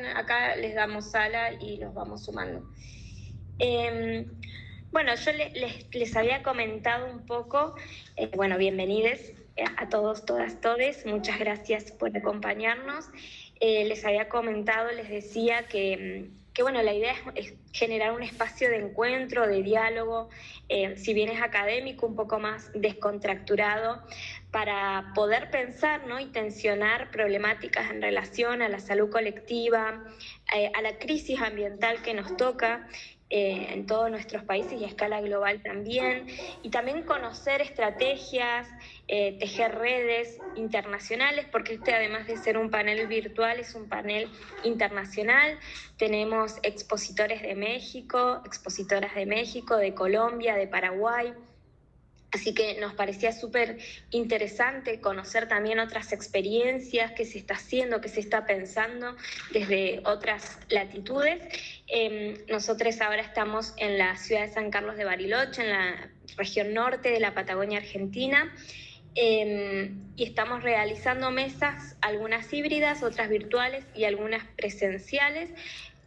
acá les damos sala y los vamos sumando. Bueno, yo les había comentado un poco, bueno, bienvenidos a todos, todas, todes, muchas gracias por acompañarnos. Les había comentado, les decía que bueno, la idea es generar un espacio de encuentro, de diálogo, si bien es académico, un poco más descontracturado, para poder pensar, ¿no?, y tensionar problemáticas en relación a la salud colectiva, a la crisis ambiental que nos toca en todos nuestros países y a escala global también, y también conocer estrategias, tejer redes internacionales, porque este, además de ser un panel virtual, es un panel internacional. Tenemos expositores de México, expositoras de México, de Colombia, de Paraguay. Así que nos parecía súper interesante conocer también otras experiencias, qué se está haciendo, qué se está pensando desde otras latitudes. Nosotros ahora estamos en la ciudad de San Carlos de Bariloche, en la región norte de la Patagonia Argentina, y estamos realizando mesas, algunas híbridas, otras virtuales y algunas presenciales,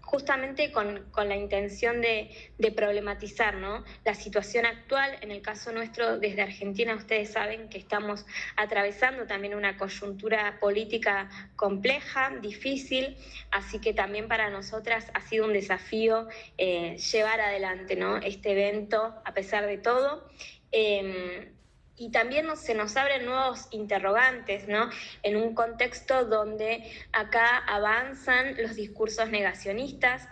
justamente con la intención de problematizar, ¿no?, la situación actual. En el caso nuestro, desde Argentina, ustedes saben que estamos atravesando también una coyuntura política compleja, difícil, así que también para nosotras ha sido un desafío llevar adelante, ¿no?, este evento a pesar de todo. Y también se nos abren nuevos interrogantes, ¿no?, en un contexto donde acá avanzan los discursos negacionistas,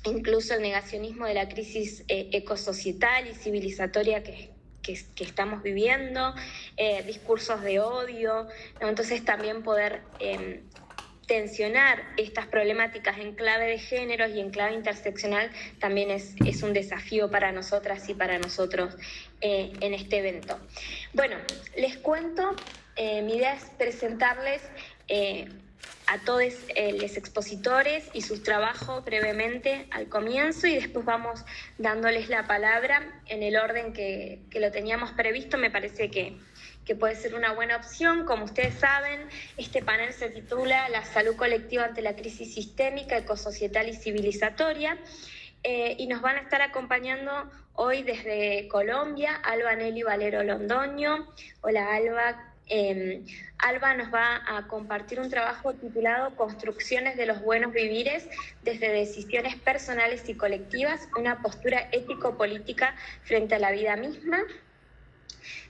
incluso el negacionismo de la crisis ecosocietal y civilizatoria que estamos viviendo, discursos de odio, ¿no? Entonces también poder tensionar estas problemáticas en clave de géneros y en clave interseccional también es un desafío para nosotras y para nosotros en este evento. Bueno, les cuento, mi idea es presentarles a todos los expositores y sus trabajos brevemente al comienzo, y después vamos dándoles la palabra en el orden que lo teníamos previsto. Me parece que puede ser una buena opción. Como ustedes saben, este panel se titula La salud colectiva ante la crisis sistémica, ecosocietal y civilizatoria, y nos van a estar acompañando hoy desde Colombia Alba Nelly Valero Londoño. Hola, Alba. Alba nos va a compartir un trabajo titulado Construcciones de los buenos vivires desde decisiones personales y colectivas, una postura ético-política frente a la vida misma.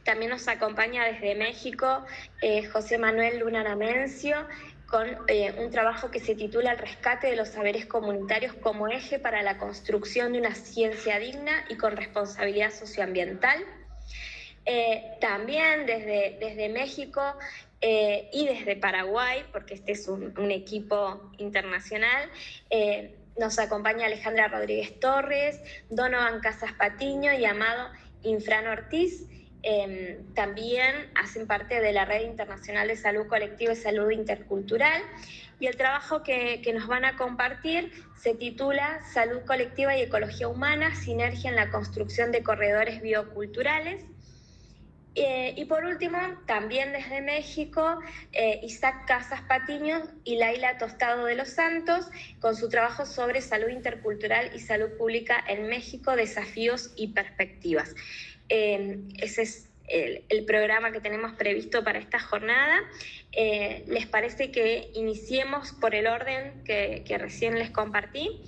También nos acompaña desde México José Manuel Luna Namencio, con un trabajo que se titula El rescate de los saberes comunitarios como eje para la construcción de una ciencia digna y con responsabilidad socioambiental. También desde México y desde Paraguay, porque este es un equipo internacional, nos acompaña Alejandra Rodríguez Torres, Donovan Casas Patiño y Amado Infran Ortiz. También hacen parte de la Red Internacional de Salud Colectiva y Salud Intercultural, y el trabajo que nos van a compartir se titula Salud Colectiva y Ecología Humana, sinergia en la construcción de corredores bioculturales. Y por último, también desde México, Isaac Casas Patiño y Laila Tostado de los Santos, con su trabajo sobre salud intercultural y salud pública en México, desafíos y perspectivas. Ese es el programa que tenemos previsto para esta jornada. ¿Les parece que iniciemos por el orden que recién les compartí?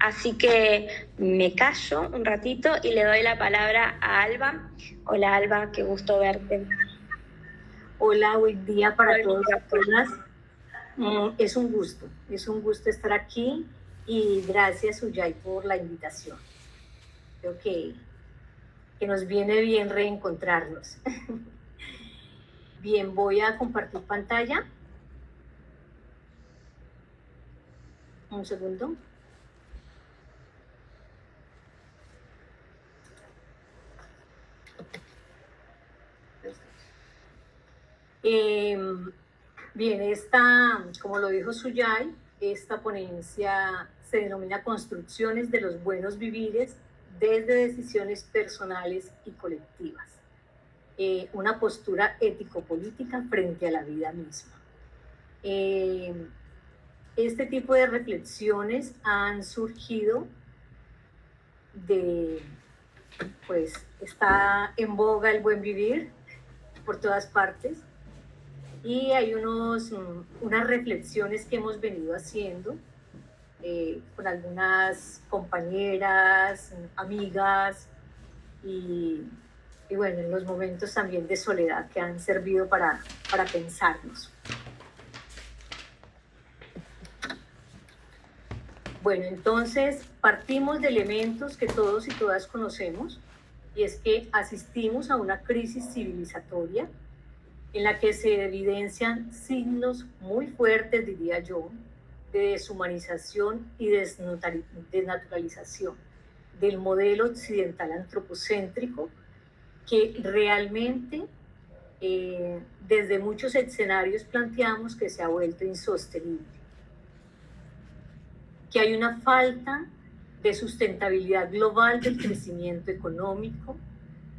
Así que me callo un ratito y le doy la palabra a Alba. Hola, Alba, qué gusto verte. Hola, buen día para todos y todas. Es un gusto estar aquí, y gracias, Uyay, por la invitación. Creo que nos viene bien reencontrarnos. Bien, voy a compartir pantalla. Un segundo. Bien, como lo dijo Suyay, esta ponencia se denomina Construcciones de los buenos vivires desde decisiones personales y colectivas. Una postura ético-política frente a la vida misma. este tipo de reflexiones han surgido pues está en boga el buen vivir por todas partes, y hay unas reflexiones que hemos venido haciendo con algunas compañeras, amigas, y bueno, en los momentos también de soledad que han servido para pensarnos. Bueno, entonces partimos de elementos que todos y todas conocemos, y es que asistimos a una crisis civilizatoria en la que se evidencian signos muy fuertes, diría yo, de deshumanización y desnaturalización del modelo occidental antropocéntrico, que realmente desde muchos escenarios planteamos que se ha vuelto insostenible, que hay una falta de sustentabilidad global del crecimiento económico,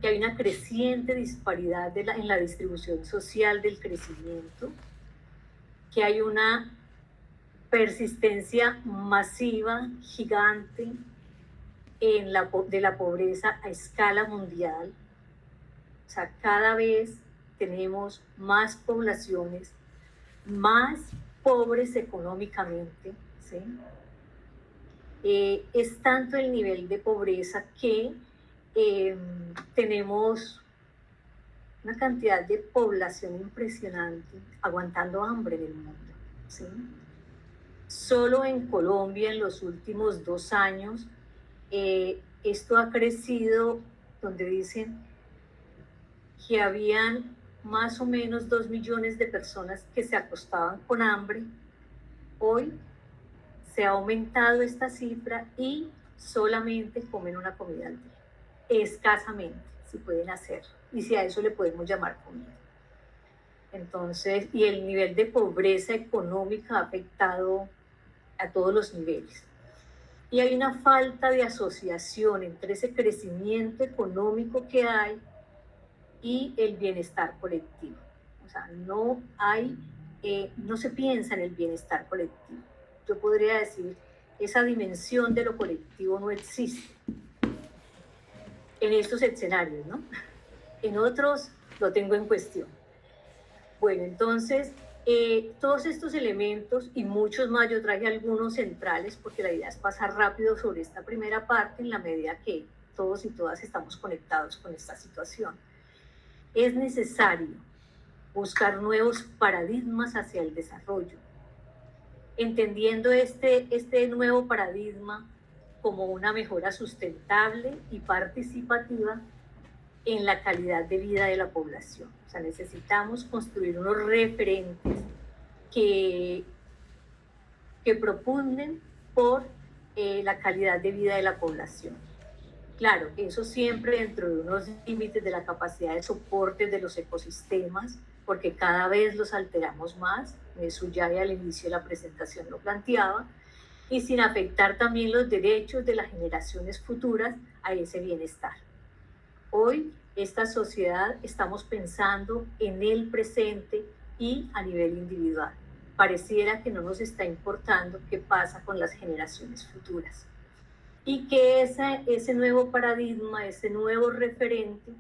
que hay una creciente disparidad en la distribución social del crecimiento, que hay una persistencia masiva, gigante, de la pobreza a escala mundial. O sea, cada vez tenemos más poblaciones, más pobres económicamente, ¿sí? Es tanto el nivel de pobreza que tenemos una cantidad de población impresionante aguantando hambre en el mundo, ¿sí? Solo en Colombia en los últimos 2 años esto ha crecido, donde dicen que habían más o menos 2 millones de personas que se acostaban con hambre. Hoy se ha aumentado esta cifra y solamente comen una comida al día, escasamente, si pueden hacerlo, y si a eso le podemos llamar comida. Entonces, y el nivel de pobreza económica ha afectado a todos los niveles. Y hay una falta de asociación entre ese crecimiento económico que hay y el bienestar colectivo. O sea, no se piensa en el bienestar colectivo. Yo podría decir, esa dimensión de lo colectivo no existe en estos escenarios, ¿no? En otros lo tengo en cuestión. Bueno, entonces, todos estos elementos y muchos más, yo traje algunos centrales porque la idea es pasar rápido sobre esta primera parte en la medida que todos y todas estamos conectados con esta situación. Es necesario buscar nuevos paradigmas hacia el desarrollo, entendiendo este nuevo paradigma como una mejora sustentable y participativa en la calidad de vida de la población. O sea, necesitamos construir unos referentes que propugnen por la calidad de vida de la población. Claro, eso siempre dentro de unos límites de la capacidad de soporte de los ecosistemas, porque cada vez los alteramos más, Suyay al inicio de la presentación lo planteaba, y sin afectar también los derechos de las generaciones futuras a ese bienestar. Hoy, esta sociedad, estamos pensando en el presente y a nivel individual. Pareciera que no nos está importando qué pasa con las generaciones futuras. Y que ese nuevo paradigma, ese nuevo referente,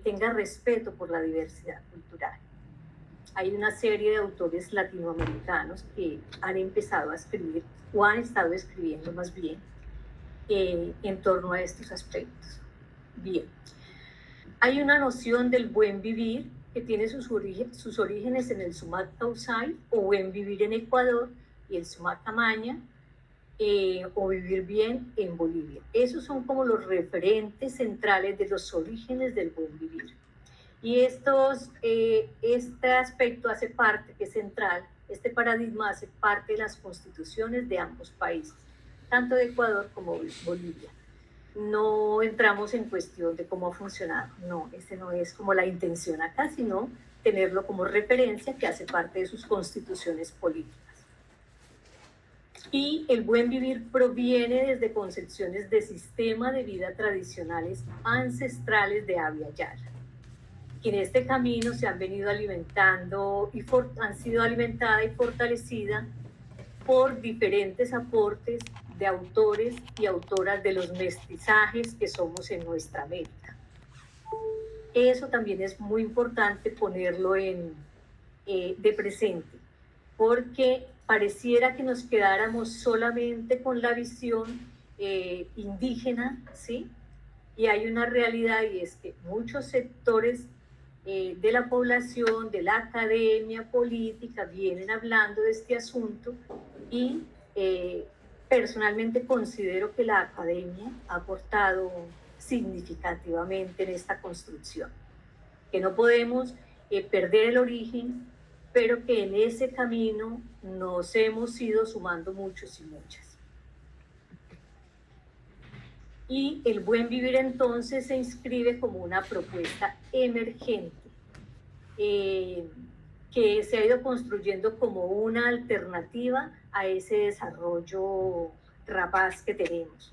tenga respeto por la diversidad cultural. Hay una serie de autores latinoamericanos que han empezado a escribir, o han estado escribiendo más bien, en torno a estos aspectos. Bien, hay una noción del buen vivir que tiene sus orígenes en el Sumac Causay o buen vivir en Ecuador y el Sumac Amaña, o vivir bien en Bolivia. Esos son como los referentes centrales de los orígenes del buen vivir. Y este aspecto hace parte, que es central, este paradigma hace parte de las constituciones de ambos países, tanto de Ecuador como Bolivia. No entramos en cuestión de cómo ha funcionado, no, ese no es como la intención acá, sino tenerlo como referencia que hace parte de sus constituciones políticas. Y el buen vivir proviene desde concepciones de sistema de vida tradicionales ancestrales de Abya Yala, que en este camino se han venido alimentando y han sido alimentadas y fortalecidas por diferentes aportes de autores y autoras de los mestizajes que somos en nuestra América. Eso también es muy importante ponerlo de presente, porque pareciera que nos quedáramos solamente con la visión indígena, ¿sí? Y hay una realidad, y es que muchos sectores de la población, de la academia política, vienen hablando de este asunto y personalmente considero que la academia ha aportado significativamente en esta construcción, que no podemos perder el origen, pero que en ese camino nos hemos ido sumando muchos y muchas. Y el buen vivir entonces se inscribe como una propuesta emergente que se ha ido construyendo como una alternativa a ese desarrollo rapaz que tenemos.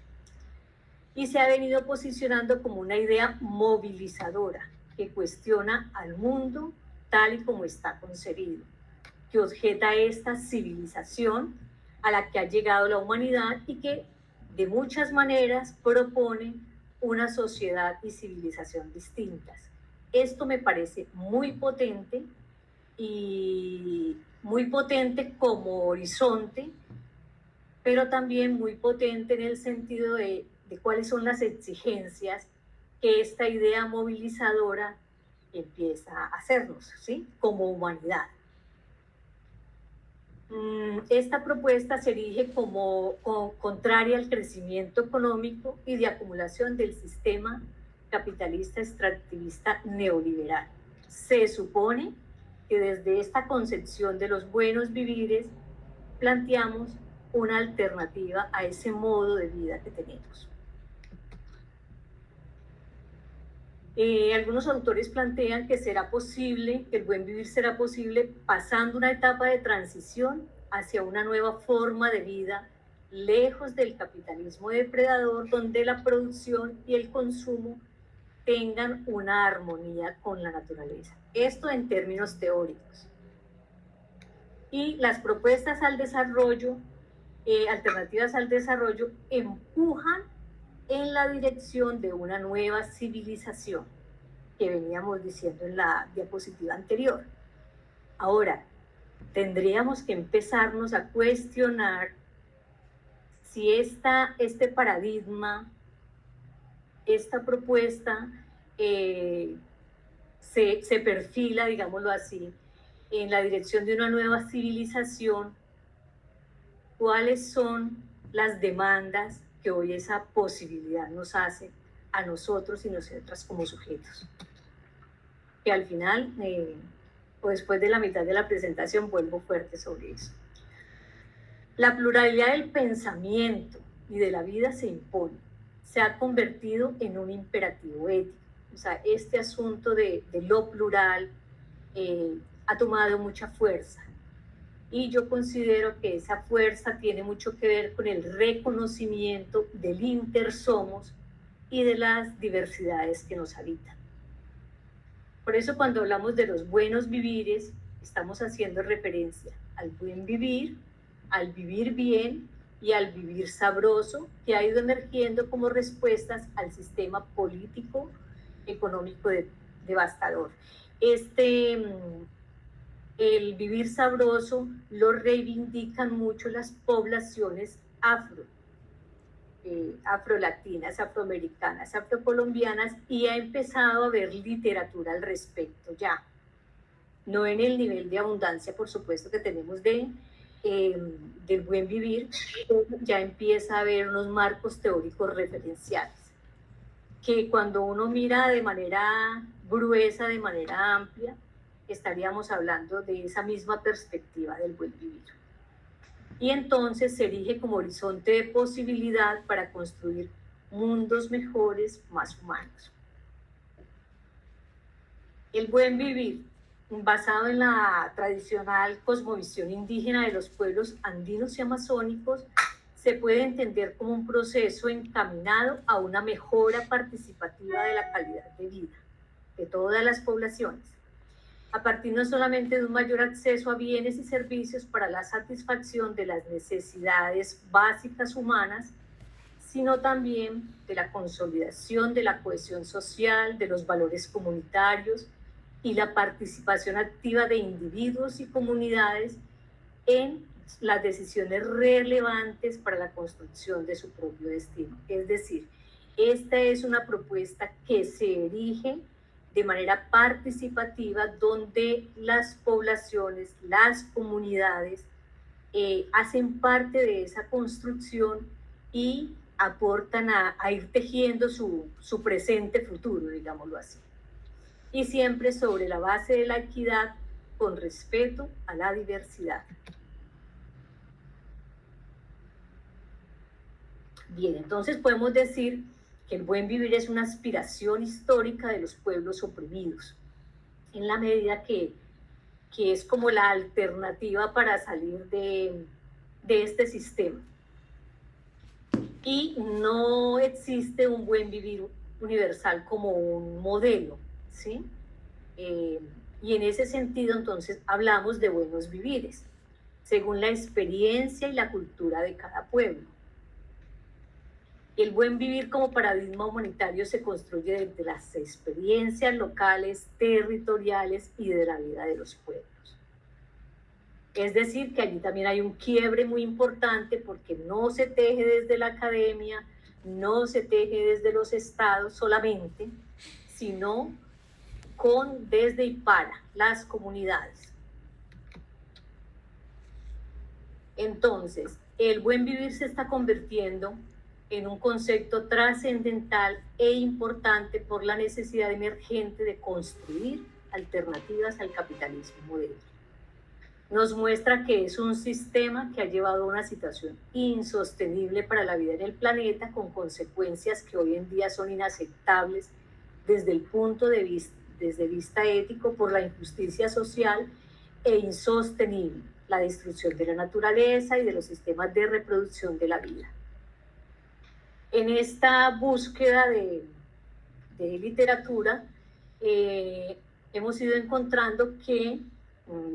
Y se ha venido posicionando como una idea movilizadora que cuestiona al mundo tal y como está concebido, que objeta esta civilización a la que ha llegado la humanidad y que de muchas maneras propone una sociedad y civilización distintas. Esto me parece muy potente y muy potente como horizonte, pero también muy potente en el sentido de cuáles son las exigencias que esta idea movilizadora empieza a hacernos, ¿sí? Como humanidad. Esta propuesta se erige como contraria al crecimiento económico y de acumulación del sistema capitalista extractivista neoliberal. Se supone que desde esta concepción de los buenos vivires planteamos una alternativa a ese modo de vida que tenemos. Algunos autores plantean que será posible, que el buen vivir será posible pasando una etapa de transición hacia una nueva forma de vida, lejos del capitalismo depredador, donde la producción y el consumo tengan una armonía con la naturaleza. Esto en términos teóricos. Y las propuestas al desarrollo, alternativas al desarrollo, empujan en la dirección de una nueva civilización que veníamos diciendo en la diapositiva anterior. Ahora, tendríamos que empezarnos a cuestionar si este paradigma, esta propuesta se perfila, digámoslo así, en la dirección de una nueva civilización. ¿Cuáles son las demandas que hoy esa posibilidad nos hace a nosotros y nosotras como sujetos? Que al final, o después de la mitad de la presentación, vuelvo fuerte sobre eso. La pluralidad del pensamiento y de la vida se impone, se ha convertido en un imperativo ético. O sea, este asunto de lo plural ha tomado mucha fuerza. Y yo considero que esa fuerza tiene mucho que ver con el reconocimiento del intersomos y de las diversidades que nos habitan. Por eso cuando hablamos de los buenos vivires, estamos haciendo referencia al buen vivir, al vivir bien y al vivir sabroso, que ha ido emergiendo como respuestas al sistema político, económico devastador. El vivir sabroso lo reivindican mucho las poblaciones afrolatinas, afroamericanas, afrocolombianas, y ha empezado a haber literatura al respecto ya. No en el nivel de abundancia, por supuesto, que tenemos del buen vivir, ya empieza a haber unos marcos teóricos referenciales, que cuando uno mira de manera gruesa, de manera amplia, estaríamos hablando de esa misma perspectiva del buen vivir. Y entonces se erige como horizonte de posibilidad para construir mundos mejores, más humanos. El buen vivir, basado en la tradicional cosmovisión indígena de los pueblos andinos y amazónicos, se puede entender como un proceso encaminado a una mejora participativa de la calidad de vida de todas las poblaciones. a partir no solamente de un mayor acceso a bienes y servicios para la satisfacción de las necesidades básicas humanas, sino también de la consolidación de la cohesión social, de los valores comunitarios y la participación activa de individuos y comunidades en las decisiones relevantes para la construcción de su propio destino. Es decir, esta es una propuesta que se erige de manera participativa, donde las poblaciones, las comunidades hacen parte de esa construcción y aportan a ir tejiendo su presente futuro, digámoslo así. Y siempre sobre la base de la equidad, con respeto a la diversidad. Bien, entonces podemos decir que el buen vivir es una aspiración histórica de los pueblos oprimidos, en la medida que es como la alternativa para salir de este sistema. Y no existe un buen vivir universal como un modelo, ¿sí? Y en ese sentido, entonces, hablamos de buenos vivires, según la experiencia y la cultura de cada pueblo. El buen vivir como paradigma humanitario se construye desde las experiencias locales, territoriales y de la vida de los pueblos. Es decir, que allí también hay un quiebre muy importante, porque no se teje desde la academia, no se teje desde los estados solamente, sino desde y para las comunidades. Entonces, el buen vivir se está convirtiendo en un concepto trascendental e importante por la necesidad emergente de construir alternativas al capitalismo moderno. Nos muestra que es un sistema que ha llevado a una situación insostenible para la vida en el planeta, con consecuencias que hoy en día son inaceptables desde el punto de vista ético, por la injusticia social, e insostenible la destrucción de la naturaleza y de los sistemas de reproducción de la vida. En esta búsqueda de literatura, hemos ido encontrando que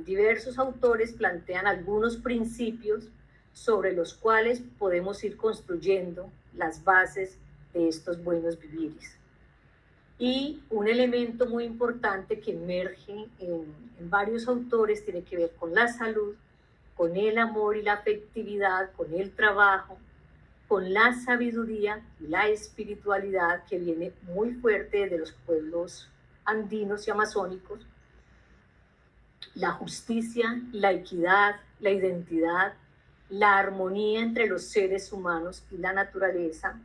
diversos autores plantean algunos principios sobre los cuales podemos ir construyendo las bases de estos buenos vivires. Y un elemento muy importante que emerge en varios autores tiene que ver con la salud, con el amor y la afectividad, con el trabajo, con la sabiduría y la espiritualidad, que viene muy fuerte de los pueblos andinos y amazónicos, la justicia, la equidad, la identidad, la armonía entre los seres humanos y la naturaleza.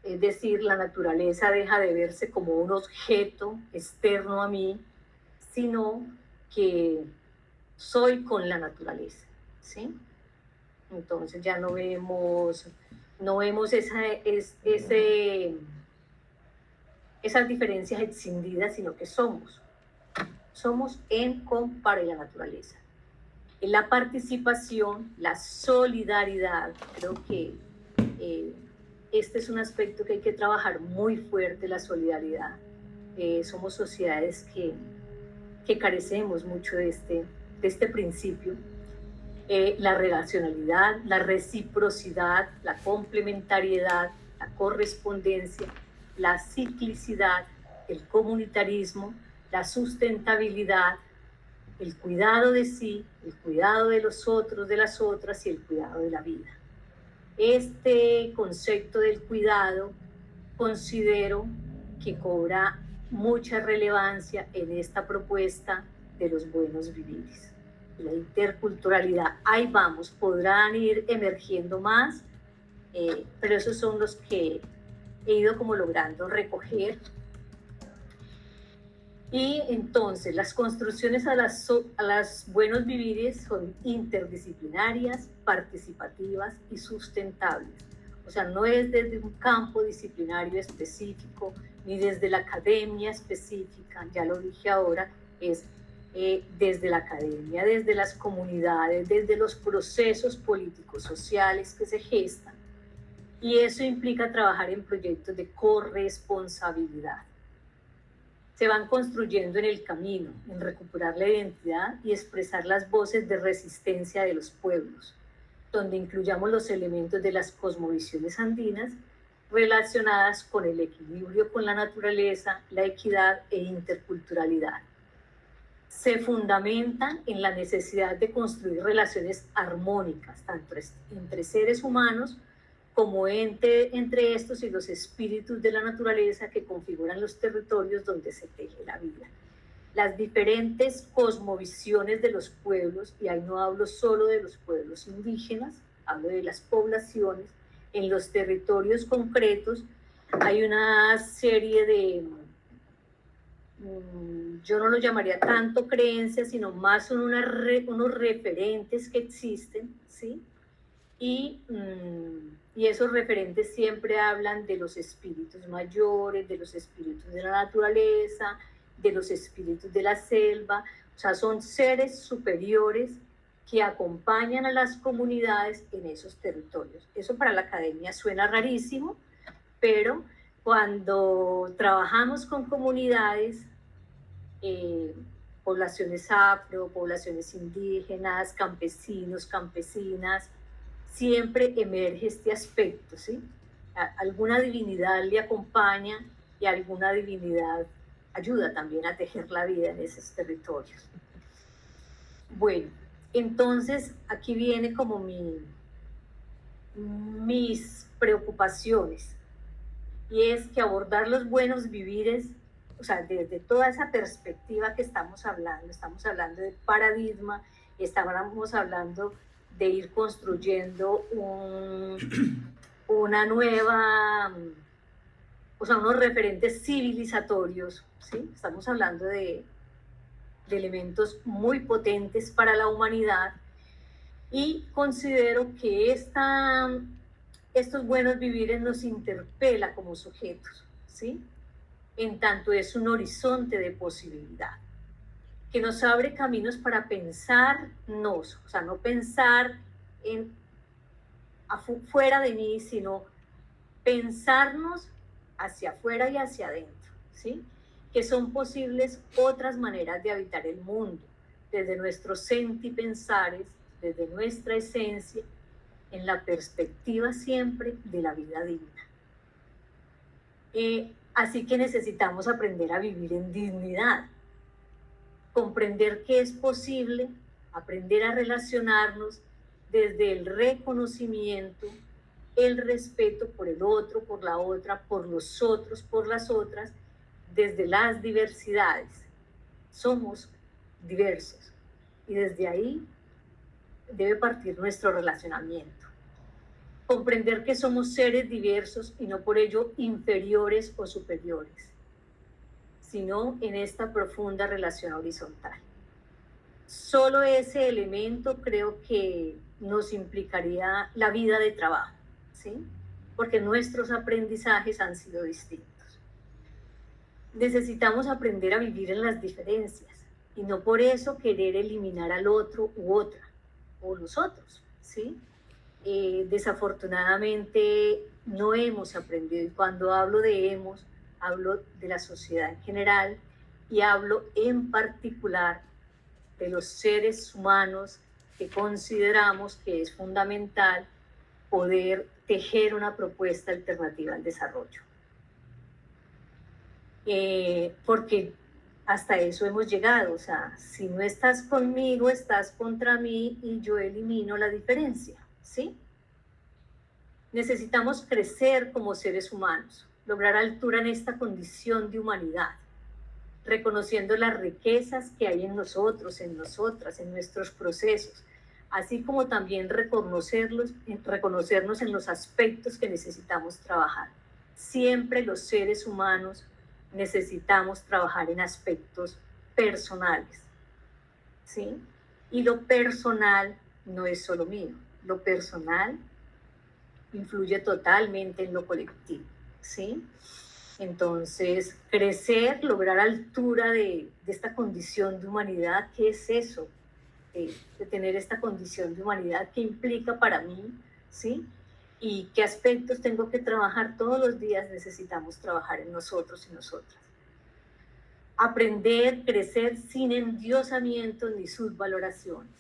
Es decir, la naturaleza deja de verse como un objeto externo a mí, sino que soy con la naturaleza, ¿sí? Entonces ya no vemos esas diferencias escindidas, sino que somos en, con, para la naturaleza. En la participación, la solidaridad, creo que este es un aspecto que hay que trabajar muy fuerte, la solidaridad. Somos sociedades que carecemos mucho de este principio. La relacionalidad, la reciprocidad, la complementariedad, la correspondencia, la ciclicidad, el comunitarismo, la sustentabilidad, el cuidado de sí, el cuidado de los otros, de las otras y el cuidado de la vida. Este concepto del cuidado considero que cobra mucha relevancia en esta propuesta de los buenos vivires. La interculturalidad, ahí vamos, podrán ir emergiendo más, pero esos son los que he ido como logrando recoger. Y entonces las construcciones a las buenos vivires son interdisciplinarias, participativas y sustentables. O sea, no es desde un campo disciplinario específico, ni desde la academia específica, ya lo dije ahora, es desde la academia, desde las comunidades, desde los procesos políticos sociales que se gestan. Y eso implica trabajar en proyectos de corresponsabilidad. se van construyendo en el camino, en recuperar la identidad y expresar las voces de resistencia de los pueblos, donde incluyamos los elementos de las cosmovisiones andinas relacionadas con el equilibrio con la naturaleza, la equidad e interculturalidad. Se fundamentan en la necesidad de construir relaciones armónicas, tanto entre seres humanos como entre estos y los espíritus de la naturaleza que configuran los territorios donde se teje la vida. Las diferentes cosmovisiones de los pueblos, y ahí no hablo solo de los pueblos indígenas, hablo de las poblaciones, en los territorios concretos hay una serie de, yo no lo llamaría tanto creencias, sino más son unos referentes que existen, ¿sí? Y esos referentes siempre hablan de los espíritus mayores, de los espíritus de la naturaleza, de los espíritus de la selva, o sea, son seres superiores que acompañan a las comunidades en esos territorios. Eso para la academia suena rarísimo, pero cuando trabajamos con comunidades, poblaciones afro, poblaciones indígenas, campesinos, campesinas, siempre emerge este aspecto, ¿sí? Alguna divinidad le acompaña y alguna divinidad ayuda también a tejer la vida en esos territorios. Bueno, entonces aquí viene como mis preocupaciones, y es que abordar los buenos vivires, o sea, desde toda esa perspectiva que estamos hablando de paradigma, estamos hablando de ir construyendo una nueva, o sea, unos referentes civilizatorios, ¿sí? Estamos hablando de elementos muy potentes para la humanidad, y considero que estos buenos vivires nos interpela como sujetos, ¿sí? En tanto es un horizonte de posibilidad, que nos abre caminos para pensarnos, o sea, no pensar fuera de mí, sino pensarnos hacia afuera y hacia adentro, ¿sí? Que son posibles otras maneras de habitar el mundo, desde nuestros sentipensares, desde nuestra esencia, en la perspectiva siempre de la vida digna. Así que necesitamos aprender a vivir en dignidad, comprender que es posible, aprender a relacionarnos desde el reconocimiento, el respeto por el otro, por la otra, por los otros, por las otras, desde las diversidades. Somos diversos y desde ahí debe partir nuestro relacionamiento. Comprender que somos seres diversos y no por ello inferiores o superiores, sino en esta profunda relación horizontal. Solo ese elemento creo que nos implicaría la vida de trabajo, ¿sí? Porque nuestros aprendizajes han sido distintos. Necesitamos aprender a vivir en las diferencias y no por eso querer eliminar al otro u otra, o los otros, ¿sí? Desafortunadamente no hemos aprendido, y cuando hablo de hemos, hablo de la sociedad en general y hablo en particular de los seres humanos que consideramos que es fundamental poder tejer una propuesta alternativa al desarrollo. Porque hasta eso hemos llegado, o sea, si no estás conmigo, estás contra mí y yo elimino la diferencia, ¿sí? Necesitamos crecer como seres humanos, lograr altura en esta condición de humanidad, reconociendo las riquezas que hay en nosotros, en nosotras, en nuestros procesos, así como también reconocernos en los aspectos que necesitamos trabajar. Siempre los seres humanos necesitamos trabajar en aspectos personales, ¿sí? Y lo personal no es solo mío, lo personal influye totalmente en lo colectivo, ¿sí? Entonces, crecer, lograr altura de esta condición de humanidad, ¿qué es eso? De tener esta condición de humanidad, ¿qué implica para mí? ¿Sí? Y qué aspectos tengo que trabajar todos los días, necesitamos trabajar en nosotros y nosotras. Aprender, crecer sin endiosamiento ni subvaloraciones.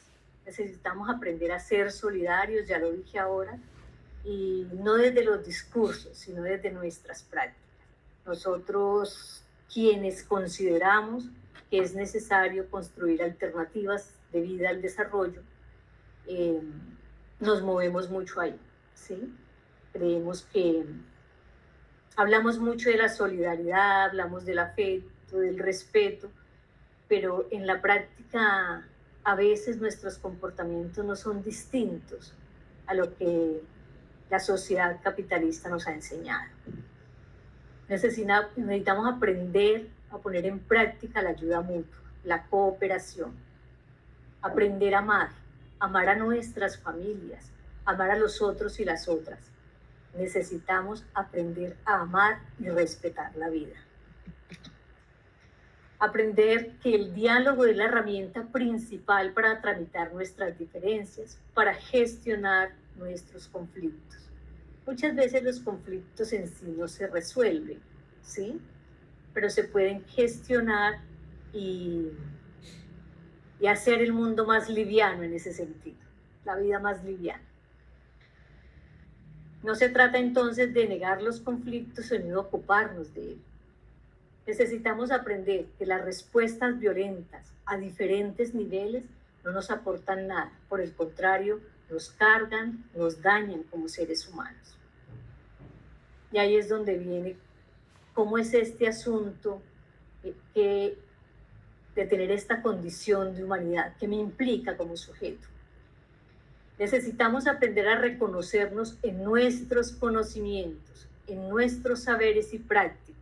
Necesitamos aprender a ser solidarios, ya lo dije ahora, y no desde los discursos, sino desde nuestras prácticas. Nosotros, quienes consideramos que es necesario construir alternativas de vida al desarrollo, nos movemos mucho ahí, ¿sí? Creemos que hablamos mucho de la solidaridad, hablamos del afecto, del respeto, pero en la práctica a veces nuestros comportamientos no son distintos a lo que la sociedad capitalista nos ha enseñado. Necesitamos aprender a poner en práctica la ayuda mutua, la cooperación, aprender a amar a nuestras familias, amar a los otros y las otras. Necesitamos aprender a amar y respetar la vida. Aprender que el diálogo es la herramienta principal para tramitar nuestras diferencias, para gestionar nuestros conflictos. Muchas veces los conflictos en sí no se resuelven, ¿sí? Pero se pueden gestionar y hacer el mundo más liviano en ese sentido, la vida más liviana. No se trata entonces de negar los conflictos, sino de ocuparnos de ellos. Necesitamos aprender que las respuestas violentas a diferentes niveles no nos aportan nada, por el contrario, nos cargan, nos dañan como seres humanos. Y ahí es donde viene cómo es este asunto de tener esta condición de humanidad que me implica como sujeto. Necesitamos aprender a reconocernos en nuestros conocimientos, en nuestros saberes y prácticas.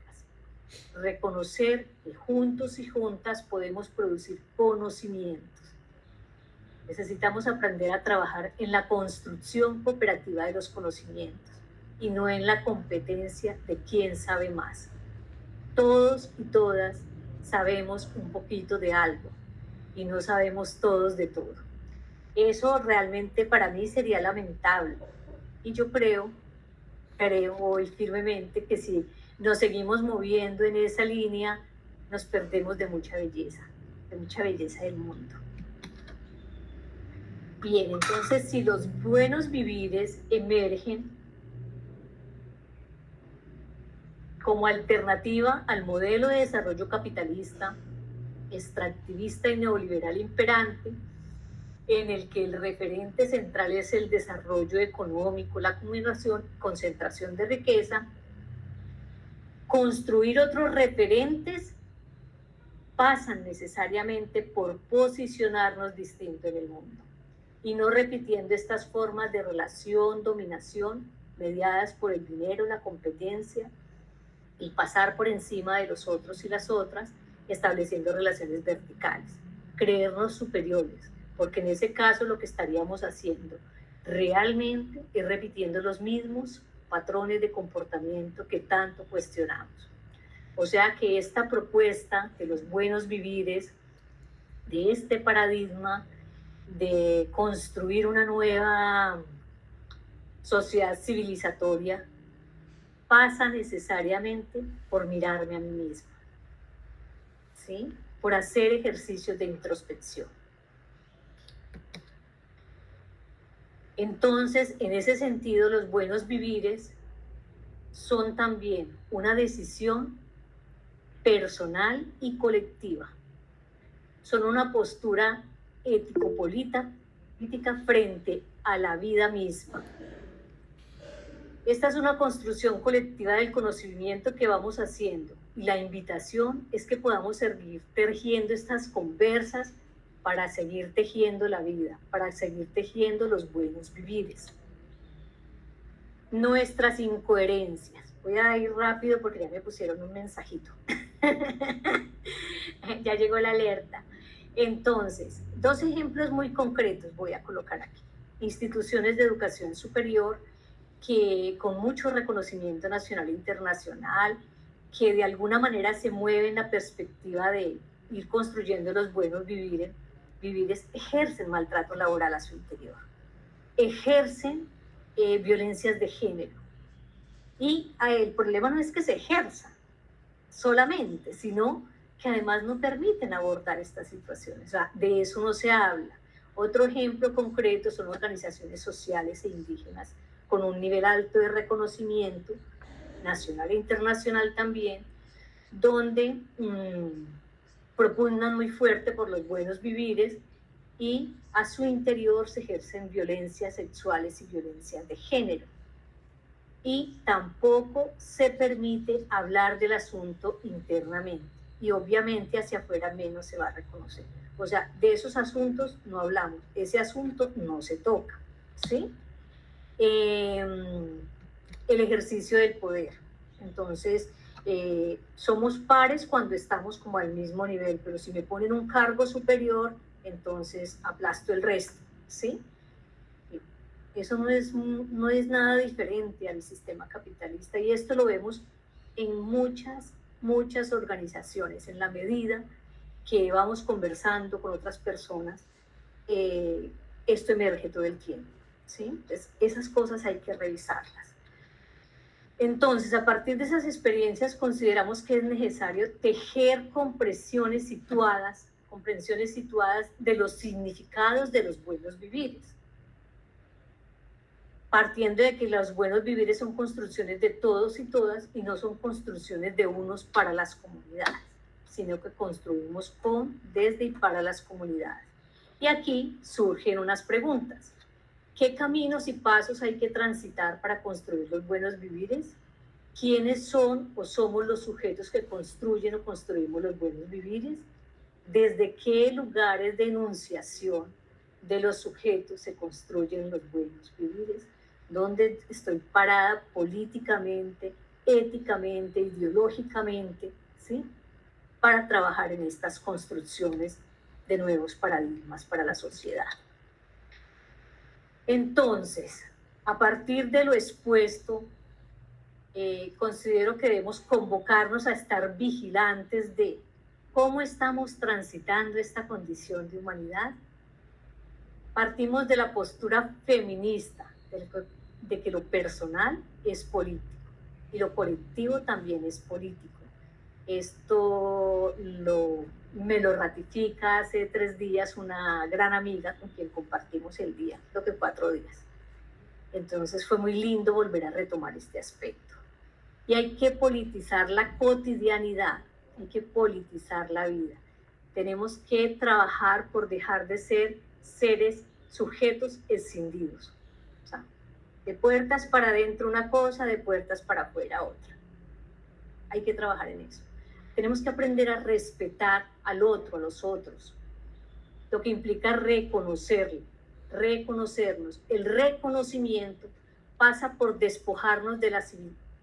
Reconocer que juntos y juntas podemos producir conocimientos. Necesitamos aprender a trabajar en la construcción cooperativa de los conocimientos y no en la competencia de quién sabe más. Todos y todas sabemos un poquito de algo y no sabemos todos de todo. Eso realmente para mí sería lamentable. Y yo creo hoy firmemente que si nos seguimos moviendo en esa línea, nos perdemos de mucha belleza del mundo. Bien, entonces si los buenos vivires emergen como alternativa al modelo de desarrollo capitalista, extractivista y neoliberal imperante, en el que el referente central es el desarrollo económico, la acumulación, concentración de riqueza, construir otros referentes pasan necesariamente por posicionarnos distinto en el mundo y no repitiendo estas formas de relación, dominación, mediadas por el dinero, la competencia, y pasar por encima de los otros y las otras, estableciendo relaciones verticales, creernos superiores, porque en ese caso lo que estaríamos haciendo realmente es repitiendo los mismos patrones de comportamiento que tanto cuestionamos. O sea que esta propuesta de los buenos vivires, de este paradigma de construir una nueva sociedad civilizatoria, pasa necesariamente por mirarme a mí misma, ¿sí? Por hacer ejercicios de introspección. Entonces, en ese sentido, los buenos vivires son también una decisión personal y colectiva. Son una postura ético-política frente a la vida misma. Esta es una construcción colectiva del conocimiento que vamos haciendo y la invitación es que podamos seguir tejiendo estas conversas para seguir tejiendo la vida, para seguir tejiendo los buenos vivires. Nuestras incoherencias. Voy a ir rápido porque ya me pusieron un mensajito. Ya llegó la alerta. Entonces, 2 ejemplos muy concretos voy a colocar aquí. Instituciones de educación superior que con mucho reconocimiento nacional e internacional, que de alguna manera se mueven en la perspectiva de ir construyendo los buenos vivires, ejercen maltrato laboral a su interior, ejercen violencias de género. Y el problema no es que se ejerza solamente, sino que además no permiten abordar estas situaciones. O sea, de eso no se habla. Otro ejemplo concreto son organizaciones sociales e indígenas con un nivel alto de reconocimiento, nacional e internacional también, donde propugnan muy fuerte por los buenos vivires y a su interior se ejercen violencias sexuales y violencias de género. Y tampoco se permite hablar del asunto internamente. Y obviamente hacia afuera menos se va a reconocer. O sea, de esos asuntos no hablamos, ese asunto no se toca, ¿sí? El ejercicio del poder. Entonces, somos pares cuando estamos como al mismo nivel, pero si me ponen un cargo superior, entonces aplasto el resto, ¿sí? Eso no es nada diferente al sistema capitalista, y esto lo vemos en muchas organizaciones. En la medida que vamos conversando con otras personas, esto emerge todo el tiempo, ¿sí? Entonces, esas cosas hay que revisarlas. Entonces, a partir de esas experiencias, consideramos que es necesario tejer comprensiones situadas de los significados de los buenos vivires, partiendo de que los buenos vivires son construcciones de todos y todas y no son construcciones de unos para las comunidades, sino que construimos con, desde y para las comunidades. Y aquí surgen unas preguntas. ¿Qué caminos y pasos hay que transitar para construir los buenos vivires? ¿Quiénes son o somos los sujetos que construyen o construimos los buenos vivires? ¿Desde qué lugares de enunciación de los sujetos se construyen los buenos vivires? ¿Dónde estoy parada políticamente, éticamente, ideológicamente, ¿sí? Para trabajar en estas construcciones de nuevos paradigmas para la sociedad. Entonces, a partir de lo expuesto, considero que debemos convocarnos a estar vigilantes de cómo estamos transitando esta condición de humanidad. Partimos de la postura feminista, de que lo personal es político y lo colectivo también es político. Esto me lo ratifica hace 3 días una gran amiga con quien compartimos el día, creo que 4 días. Entonces fue muy lindo volver a retomar este aspecto. Y hay que politizar la cotidianidad, hay que politizar la vida. Tenemos que trabajar por dejar de ser seres sujetos escindidos. O sea, de puertas para adentro una cosa, de puertas para afuera otra. Hay que trabajar en eso. Tenemos que aprender a respetar al otro, a los otros, lo que implica reconocerlo, reconocernos. El reconocimiento pasa por despojarnos de las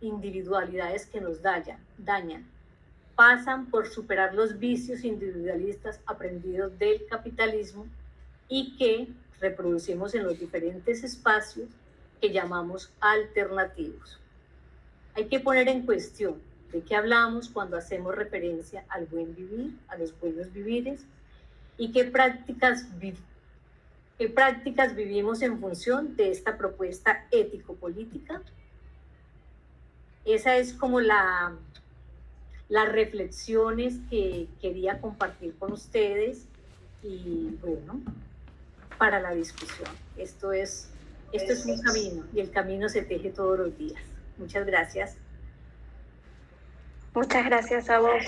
individualidades que nos dañan, pasan por superar los vicios individualistas aprendidos del capitalismo y que reproducimos en los diferentes espacios que llamamos alternativos. Hay que poner en cuestión de qué hablamos cuando hacemos referencia al buen vivir, a los buenos vivires, y qué prácticas vivimos en función de esta propuesta ético-política. Esa es como las reflexiones que quería compartir con ustedes y bueno, para la discusión. Esto es un camino y el camino se teje todos los días. Muchas gracias. Muchas gracias a vos,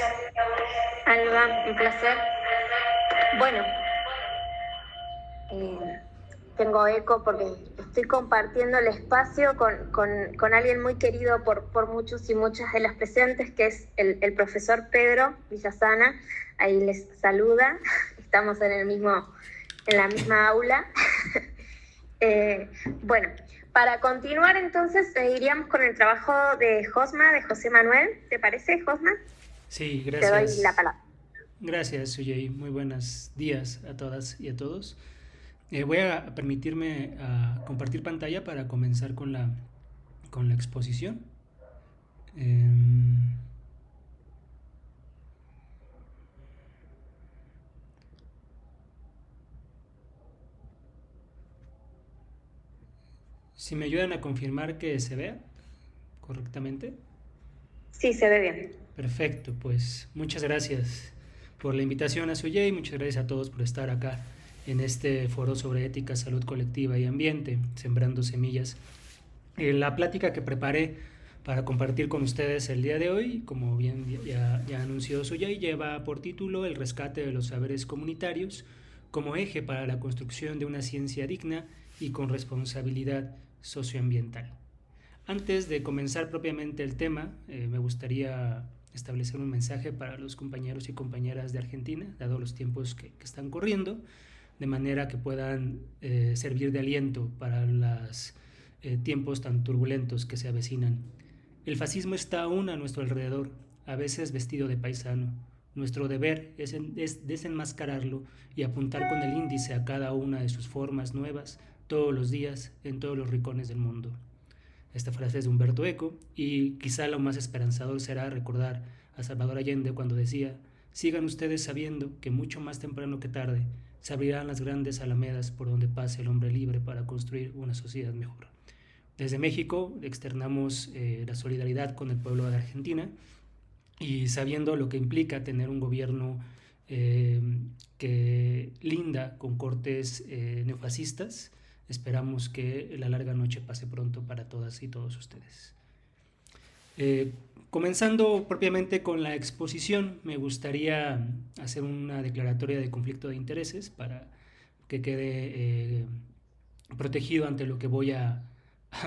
Alba, un placer. Bueno, tengo eco porque estoy compartiendo el espacio con alguien muy querido por muchos y muchas de las presentes, que es el profesor Pedro Villasana. Ahí les saluda, estamos en la misma aula. Bueno, para continuar entonces iríamos con el trabajo de Josma, de José Manuel. ¿Te parece, Josma? Sí, gracias. Te doy la palabra. Gracias, Sujei. Muy buenos días a todas y a todos. Voy a permitirme compartir pantalla para comenzar con la exposición. Si me ayudan a confirmar que se vea correctamente. Sí, se ve bien. Perfecto, pues muchas gracias. por la invitación a Suyei, muchas gracias a todos por estar acá en este foro sobre ética, salud colectiva y ambiente, sembrando semillas. La plática que preparé para compartir con ustedes el día de hoy, como bien ya anunció Suyei, lleva por título El rescate de los saberes comunitarios como eje para la construcción de una ciencia digna y con responsabilidad socioambiental. Antes de comenzar propiamente el tema, me gustaría establecer un mensaje para los compañeros y compañeras de Argentina, dado los tiempos que están corriendo, de manera que puedan servir de aliento para los tiempos tan turbulentos que se avecinan. El fascismo está aún a nuestro alrededor, a veces vestido de paisano. Nuestro deber es desenmascararlo y apuntar con el índice a cada una de sus formas nuevas, todos los días, en todos los rincones del mundo. Esta frase es de Humberto Eco, y quizá lo más esperanzador será recordar a Salvador Allende cuando decía: sigan ustedes sabiendo que mucho más temprano que tarde se abrirán las grandes alamedas por donde pase el hombre libre para construir una sociedad mejor. Desde México externamos la solidaridad con el pueblo de Argentina, y sabiendo lo que implica tener un gobierno que linda con cortes neofascistas, esperamos que la larga noche pase pronto para todas y todos ustedes. Comenzando propiamente con la exposición, me gustaría hacer una declaratoria de conflicto de intereses para que quede protegido ante lo que voy a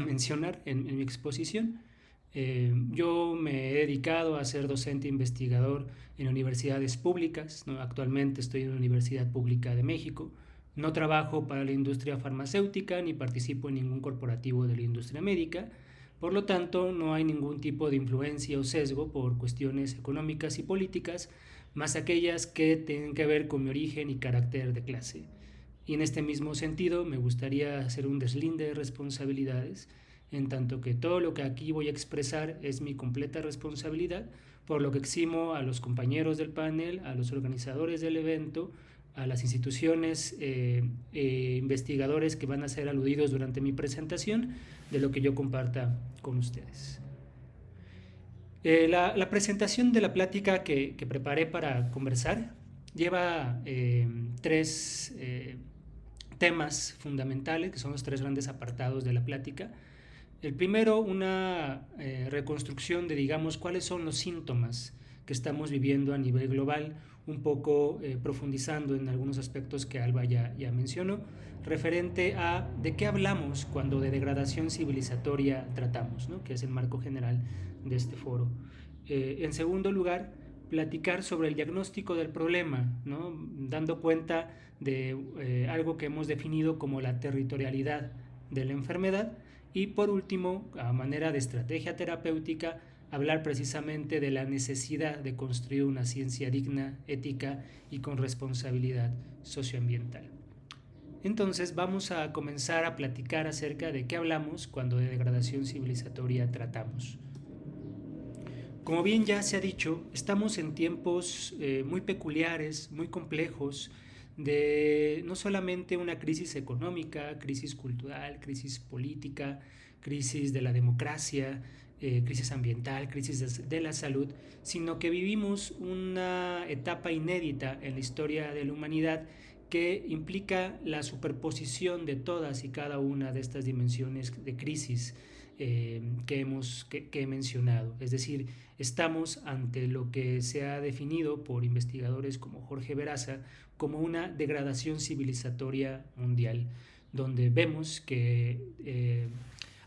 mencionar en mi exposición. Yo me he dedicado a ser docente investigador en universidades públicas, ¿no? Actualmente estoy en la Universidad Pública de México. No trabajo para la industria farmacéutica ni participo en ningún corporativo de la industria médica. Por lo tanto, no hay ningún tipo de influencia o sesgo por cuestiones económicas y políticas, más aquellas que tienen que ver con mi origen y carácter de clase. Y en este mismo sentido, me gustaría hacer un deslinde de responsabilidades, en tanto que todo lo que aquí voy a expresar es mi completa responsabilidad, por lo que eximo a los compañeros del panel, a los organizadores del evento, a las instituciones investigadores que van a ser aludidos durante mi presentación, de lo que yo comparta con ustedes. La presentación de la plática que preparé para conversar lleva tres temas fundamentales, que son los tres grandes apartados de la plática. El primero, una reconstrucción de, digamos, cuáles son los síntomas que estamos viviendo a nivel global, un poco profundizando en algunos aspectos que Alba ya mencionó, referente a de qué hablamos cuando de degradación civilizatoria tratamos, ¿no? Que es el marco general de este foro. En segundo lugar, platicar sobre el diagnóstico del problema, ¿no? Dando cuenta de algo que hemos definido como la territorialidad de la enfermedad. Y por último, a manera de estrategia terapéutica, hablar precisamente de la necesidad de construir una ciencia digna, ética y con responsabilidad socioambiental. Entonces vamos a comenzar a platicar acerca de qué hablamos cuando de degradación civilizatoria tratamos. Como bien ya se ha dicho, estamos en tiempos muy peculiares, muy complejos, de no solamente una crisis económica, crisis cultural, crisis política, crisis de la democracia, crisis ambiental, crisis de la salud, sino que vivimos una etapa inédita en la historia de la humanidad que implica la superposición de todas y cada una de estas dimensiones de crisis que he mencionado. Es decir, estamos ante lo que se ha definido por investigadores como Jorge Beraza como una degradación civilizatoria mundial, donde vemos que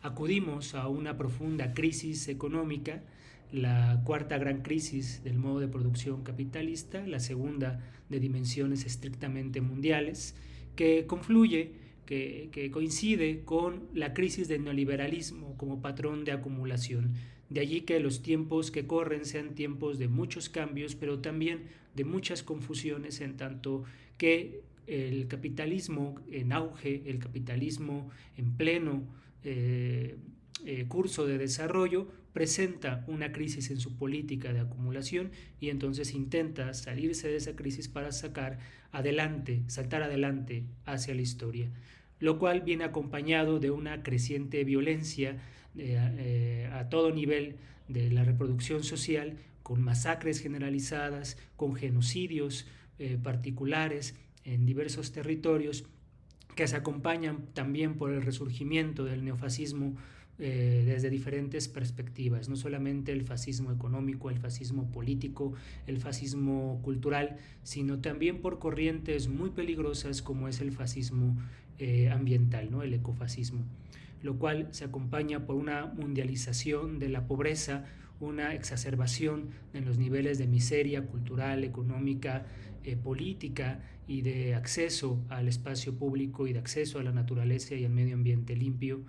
acudimos a una profunda crisis económica, la cuarta gran crisis del modo de producción capitalista, la segunda de dimensiones estrictamente mundiales, que confluye, que coincide con la crisis del neoliberalismo como patrón de acumulación. De allí que los tiempos que corren sean tiempos de muchos cambios, pero también de muchas confusiones, en tanto que el capitalismo en auge, el capitalismo en pleno curso de desarrollo, presenta una crisis en su política de acumulación y entonces intenta salirse de esa crisis para saltar adelante hacia la historia, lo cual viene acompañado de una creciente violencia a todo nivel de la reproducción social, con masacres generalizadas, con genocidios particulares en diversos territorios, que se acompañan también por el resurgimiento del neofascismo desde diferentes perspectivas, no solamente el fascismo económico, el fascismo político, el fascismo cultural, sino también por corrientes muy peligrosas como es el fascismo ambiental, ¿no? El ecofascismo, lo cual se acompaña por una mundialización de la pobreza, una exacerbación en los niveles de miseria cultural, económica, política y de acceso al espacio público y de acceso a la naturaleza y al medio ambiente limpio,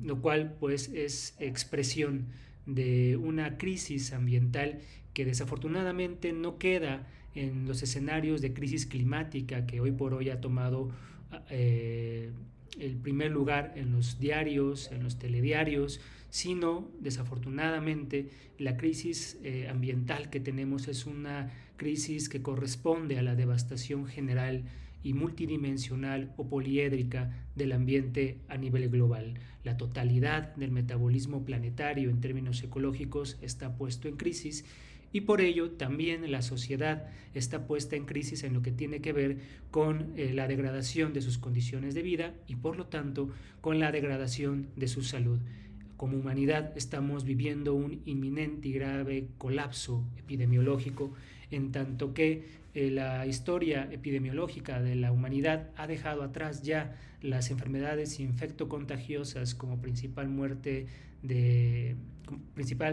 lo cual pues es expresión de una crisis ambiental que desafortunadamente no queda en los escenarios de crisis climática que hoy por hoy ha tomado el primer lugar en los diarios, en los telediarios, sino desafortunadamente la crisis ambiental que tenemos es una crisis que corresponde a la devastación general y multidimensional o poliédrica del ambiente a nivel global. La totalidad del metabolismo planetario en términos ecológicos está puesto en crisis y por ello también la sociedad está puesta en crisis en lo que tiene que ver con la degradación de sus condiciones de vida y por lo tanto con la degradación de su salud. Como humanidad estamos viviendo un inminente y grave colapso epidemiológico, en tanto que la historia epidemiológica de la humanidad ha dejado atrás ya las enfermedades infectocontagiosas como principal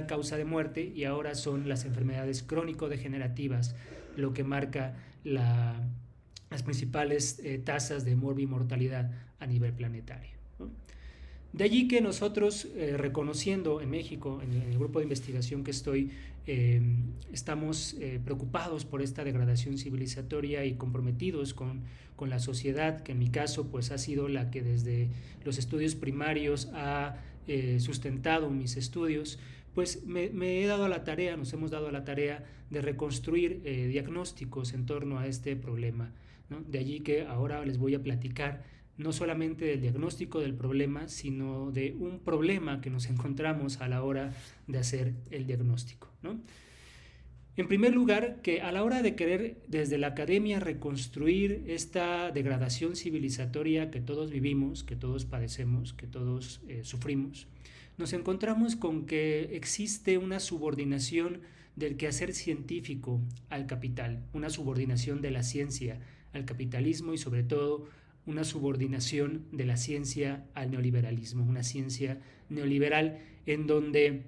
causa de muerte, y ahora son las enfermedades crónico-degenerativas lo que marca las principales tasas de morbimortalidad a nivel planetario, ¿no? De allí que nosotros, reconociendo en México, en el grupo de investigación que estoy, estamos preocupados por esta degradación civilizatoria y comprometidos con la sociedad, que en mi caso pues ha sido la que desde los estudios primarios ha sustentado mis estudios, pues me he dado a la tarea, nos hemos dado a la tarea de reconstruir diagnósticos en torno a este problema, ¿no? De allí que ahora les voy a platicar no solamente del diagnóstico del problema, sino de un problema que nos encontramos a la hora de hacer el diagnóstico, ¿no? En primer lugar, que a la hora de querer desde la academia reconstruir esta degradación civilizatoria que todos vivimos, que todos padecemos, que todos sufrimos, nos encontramos con que existe una subordinación del quehacer científico al capital, una subordinación de la ciencia al capitalismo y sobre todo una subordinación de la ciencia al neoliberalismo, una ciencia neoliberal en donde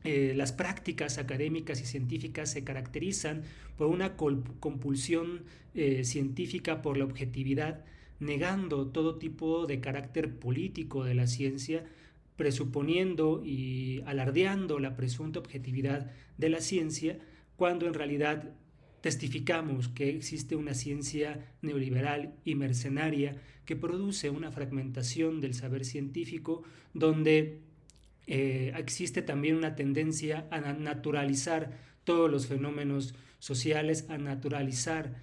las prácticas académicas y científicas se caracterizan por una compulsión científica por la objetividad, negando todo tipo de carácter político de la ciencia, presuponiendo y alardeando la presunta objetividad de la ciencia, cuando en realidad testificamos que existe una ciencia neoliberal y mercenaria que produce una fragmentación del saber científico, donde existe también una tendencia a naturalizar todos los fenómenos sociales, a naturalizar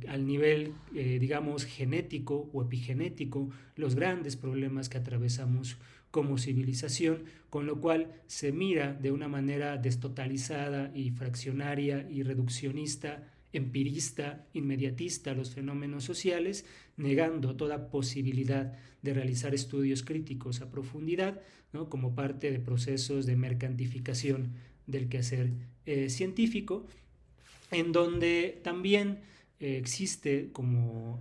al nivel, digamos, genético o epigenético los grandes problemas que atravesamos como civilización, con lo cual se mira de una manera destotalizada y fraccionaria y reduccionista, empirista, inmediatista los fenómenos sociales, negando toda posibilidad de realizar estudios críticos a profundidad, ¿no? Como parte de procesos de mercantilización del quehacer científico, en donde también existe como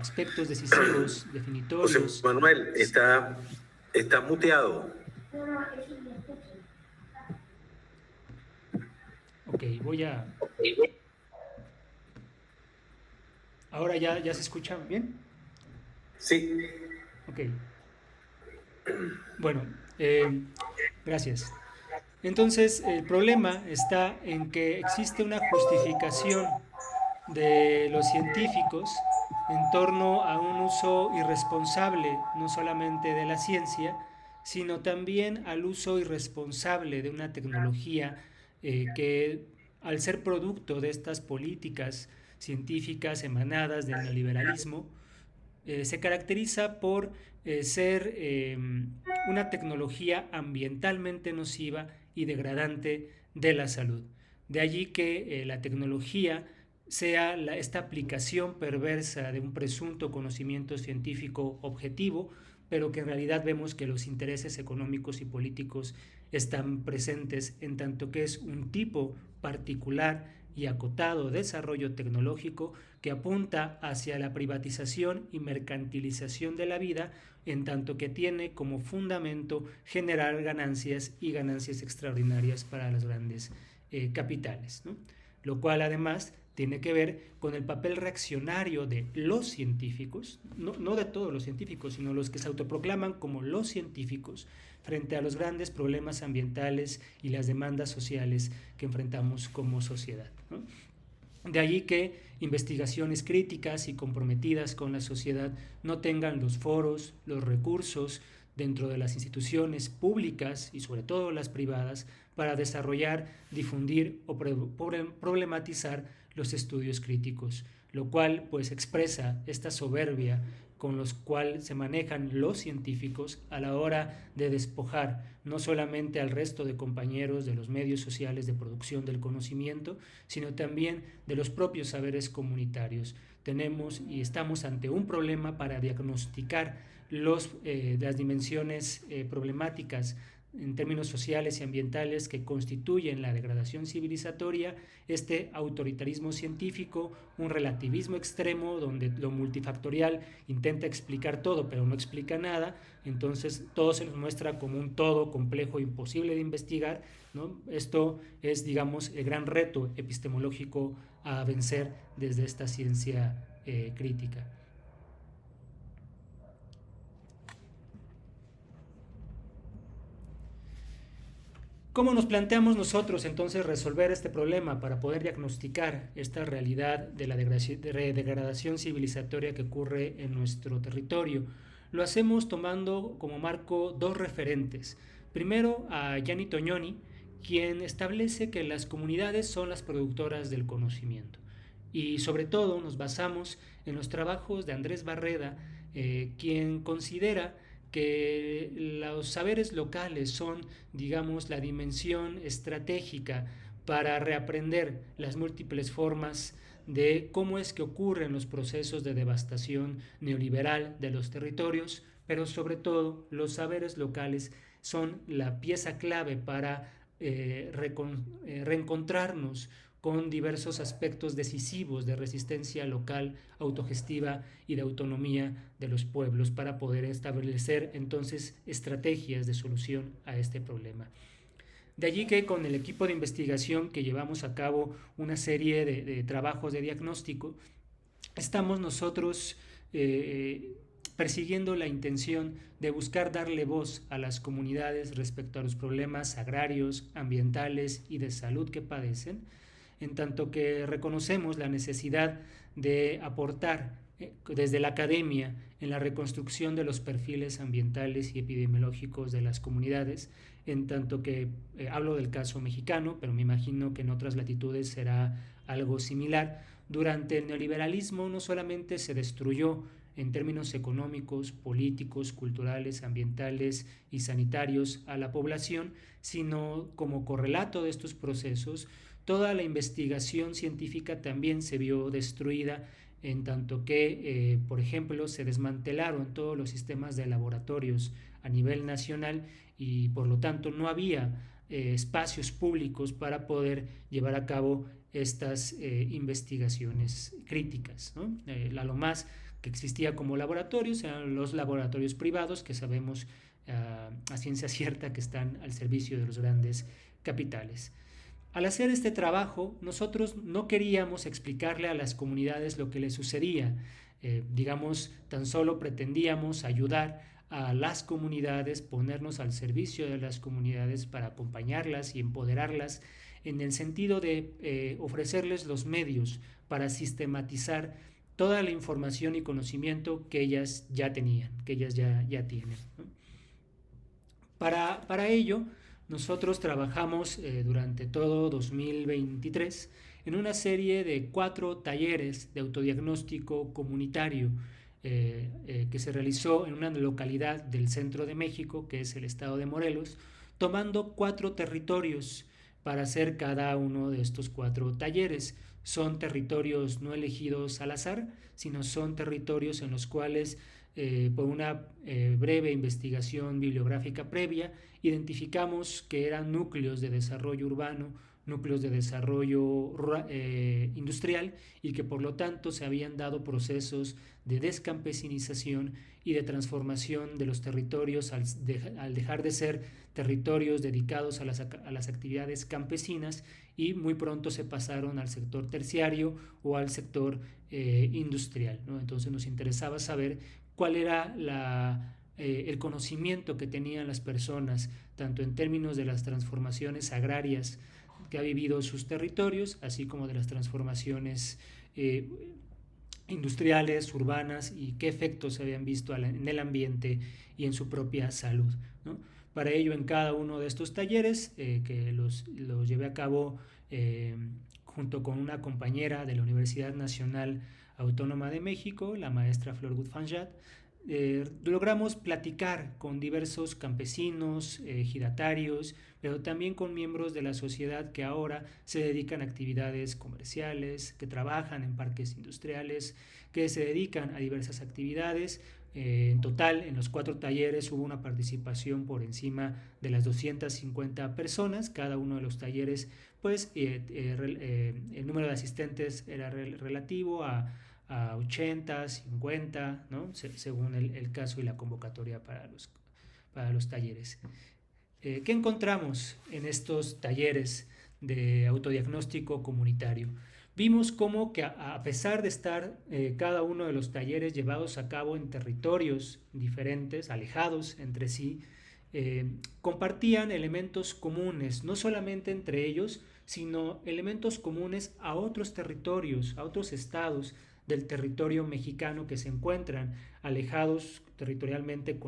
aspectos decisivos, definitorios. José Manuel, está muteado. Ok, voy a... ¿Ahora ya se escucha bien? Sí. Ok. Bueno, gracias. Entonces, el problema está en que existe una justificación de los científicos en torno a un uso irresponsable, no solamente de la ciencia, sino también al uso irresponsable de una tecnología que, al ser producto de estas políticas científicas emanadas del neoliberalismo, se caracteriza por ser una tecnología ambientalmente nociva y degradante de la salud. De allí que la tecnología sea esta aplicación perversa de un presunto conocimiento científico objetivo, pero que en realidad vemos que los intereses económicos y políticos están presentes, en tanto que es un tipo particular y acotado desarrollo tecnológico que apunta hacia la privatización y mercantilización de la vida, en tanto que tiene como fundamento generar ganancias y ganancias extraordinarias para los grandes capitales, ¿no? Lo cual además tiene que ver con el papel reaccionario de los científicos, no de todos los científicos, sino los que se autoproclaman como los científicos frente a los grandes problemas ambientales y las demandas sociales que enfrentamos como sociedad, ¿no? De allí que investigaciones críticas y comprometidas con la sociedad no tengan los foros, los recursos dentro de las instituciones públicas y sobre todo las privadas para desarrollar, difundir o problematizar los estudios críticos, lo cual pues expresa esta soberbia con los cuales se manejan los científicos a la hora de despojar no solamente al resto de compañeros de los medios sociales de producción del conocimiento, sino también de los propios saberes comunitarios. Tenemos y estamos ante un problema para diagnosticar las dimensiones problemáticas en términos sociales y ambientales que constituyen la degradación civilizatoria, este autoritarismo científico, un relativismo extremo donde lo multifactorial intenta explicar todo pero no explica nada, entonces todo se nos muestra como un todo complejo e imposible de investigar, ¿no? Esto es, digamos, el gran reto epistemológico a vencer desde esta ciencia crítica. ¿Cómo nos planteamos nosotros entonces resolver este problema para poder diagnosticar esta realidad de la degradación civilizatoria que ocurre en nuestro territorio? Lo hacemos tomando como marco dos referentes. Primero a Gianni Tognoni, quien establece que las comunidades son las productoras del conocimiento. Y sobre todo nos basamos en los trabajos de Andrés Barreda, quien considera que los saberes locales son, digamos, la dimensión estratégica para reaprender las múltiples formas de cómo es que ocurren los procesos de devastación neoliberal de los territorios, pero sobre todo los saberes locales son la pieza clave para reencontrarnos con diversos aspectos decisivos de resistencia local, autogestiva y de autonomía de los pueblos para poder establecer entonces estrategias de solución a este problema. De allí que con el equipo de investigación que llevamos a cabo una serie de trabajos de diagnóstico, estamos nosotros persiguiendo la intención de buscar darle voz a las comunidades respecto a los problemas agrarios, ambientales y de salud que padecen, en tanto que reconocemos la necesidad de aportar desde la academia en la reconstrucción de los perfiles ambientales y epidemiológicos de las comunidades, en tanto que hablo del caso mexicano, pero me imagino que en otras latitudes será algo similar. Durante el neoliberalismo no solamente se destruyó en términos económicos, políticos, culturales, ambientales y sanitarios a la población, sino como correlato de estos procesos, toda la investigación científica también se vio destruida, en tanto que, por ejemplo, se desmantelaron todos los sistemas de laboratorios a nivel nacional y por lo tanto no había espacios públicos para poder llevar a cabo estas investigaciones críticas, ¿no? A lo más que existía como laboratorios eran los laboratorios privados que sabemos a ciencia cierta que están al servicio de los grandes capitales. Al hacer este trabajo, nosotros no queríamos explicarle a las comunidades lo que les sucedía. Digamos, tan solo pretendíamos ayudar a las comunidades, ponernos al servicio de las comunidades para acompañarlas y empoderarlas en el sentido de ofrecerles los medios para sistematizar toda la información y conocimiento que ellas ya tenían, que ellas ya tienen, ¿no? Para ello, nosotros trabajamos durante todo 2023 en una serie de 4 talleres de autodiagnóstico comunitario que se realizó en una localidad del centro de México, que es el estado de Morelos, tomando 4 territorios para hacer cada uno de estos 4 talleres. Son territorios no elegidos al azar, sino son territorios en los cuales por una breve investigación bibliográfica previa identificamos que eran núcleos de desarrollo urbano, núcleos de desarrollo industrial, y que por lo tanto se habían dado procesos de descampesinización y de transformación de los territorios al dejar de ser territorios dedicados a las actividades campesinas, y muy pronto se pasaron al sector terciario o al sector industrial, ¿no? Entonces nos interesaba saber cuál era el conocimiento que tenían las personas, tanto en términos de las transformaciones agrarias que ha vivido sus territorios, así como de las transformaciones industriales, urbanas, y qué efectos se habían visto en el ambiente y en su propia salud, ¿no? Para ello, en cada uno de estos talleres, que los llevé a cabo junto con una compañera de la Universidad Nacional Autónoma de México, la maestra Flor Gutfanjat, logramos platicar con diversos campesinos, ejidatarios, pero también con miembros de la sociedad que ahora se dedican a actividades comerciales, que trabajan en parques industriales, que se dedican a diversas actividades. En total, en los 4 talleres hubo una participación por encima de las 250 personas. Cada uno de los talleres, pues el número de asistentes era relativo a 80, 50, ¿no? Según el caso y la convocatoria para los talleres. ¿Qué encontramos en estos talleres de autodiagnóstico comunitario? Vimos cómo que a pesar de estar cada uno de los talleres llevados a cabo en territorios diferentes, alejados entre sí, compartían elementos comunes, no solamente entre ellos, sino elementos comunes a otros territorios, a otros estados del territorio mexicano que se encuentran alejados territorialmente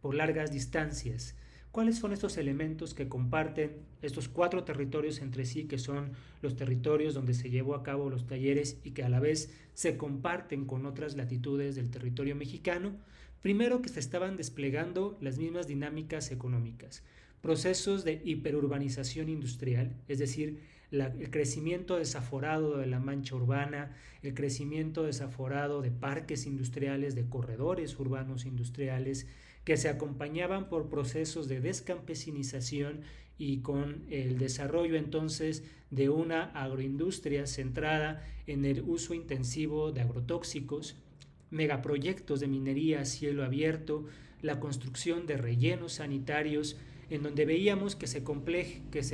por largas distancias. ¿Cuáles son estos elementos que comparten estos 4 territorios entre sí, que son los territorios donde se llevó a cabo los talleres y que a la vez se comparten con otras latitudes del territorio mexicano? Primero, que se estaban desplegando las mismas dinámicas económicas, procesos de hiperurbanización industrial, es decir, el crecimiento desaforado de la mancha urbana, el crecimiento desaforado de parques industriales, de corredores urbanos industriales, que se acompañaban por procesos de descampesinización y con el desarrollo entonces de una agroindustria centrada en el uso intensivo de agrotóxicos, megaproyectos de minería a cielo abierto, la construcción de rellenos sanitarios, en donde veíamos que se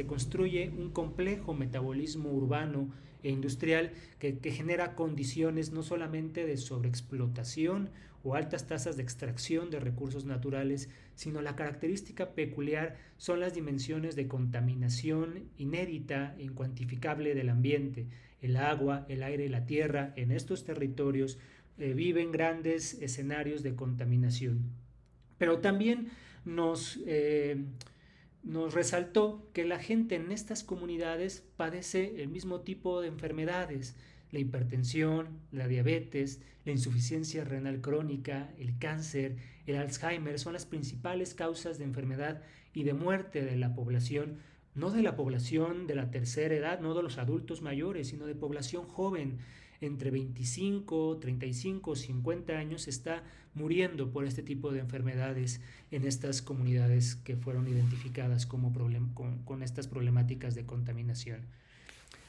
construye un complejo metabolismo urbano e industrial que genera condiciones no solamente de sobreexplotación o altas tasas de extracción de recursos naturales, sino la característica peculiar son las dimensiones de contaminación inédita e incuantificable del ambiente. El agua, el aire y la tierra en estos territorios viven grandes escenarios de contaminación. Pero también nos resaltó que la gente en estas comunidades padece el mismo tipo de enfermedades: la hipertensión, la diabetes, la insuficiencia renal crónica, el cáncer, el Alzheimer son las principales causas de enfermedad y de muerte de la población, no de la población de la tercera edad, no de los adultos mayores, sino de población joven. Entre 25, 35, 50 años está muriendo por este tipo de enfermedades en estas comunidades que fueron identificadas como con estas problemáticas de contaminación.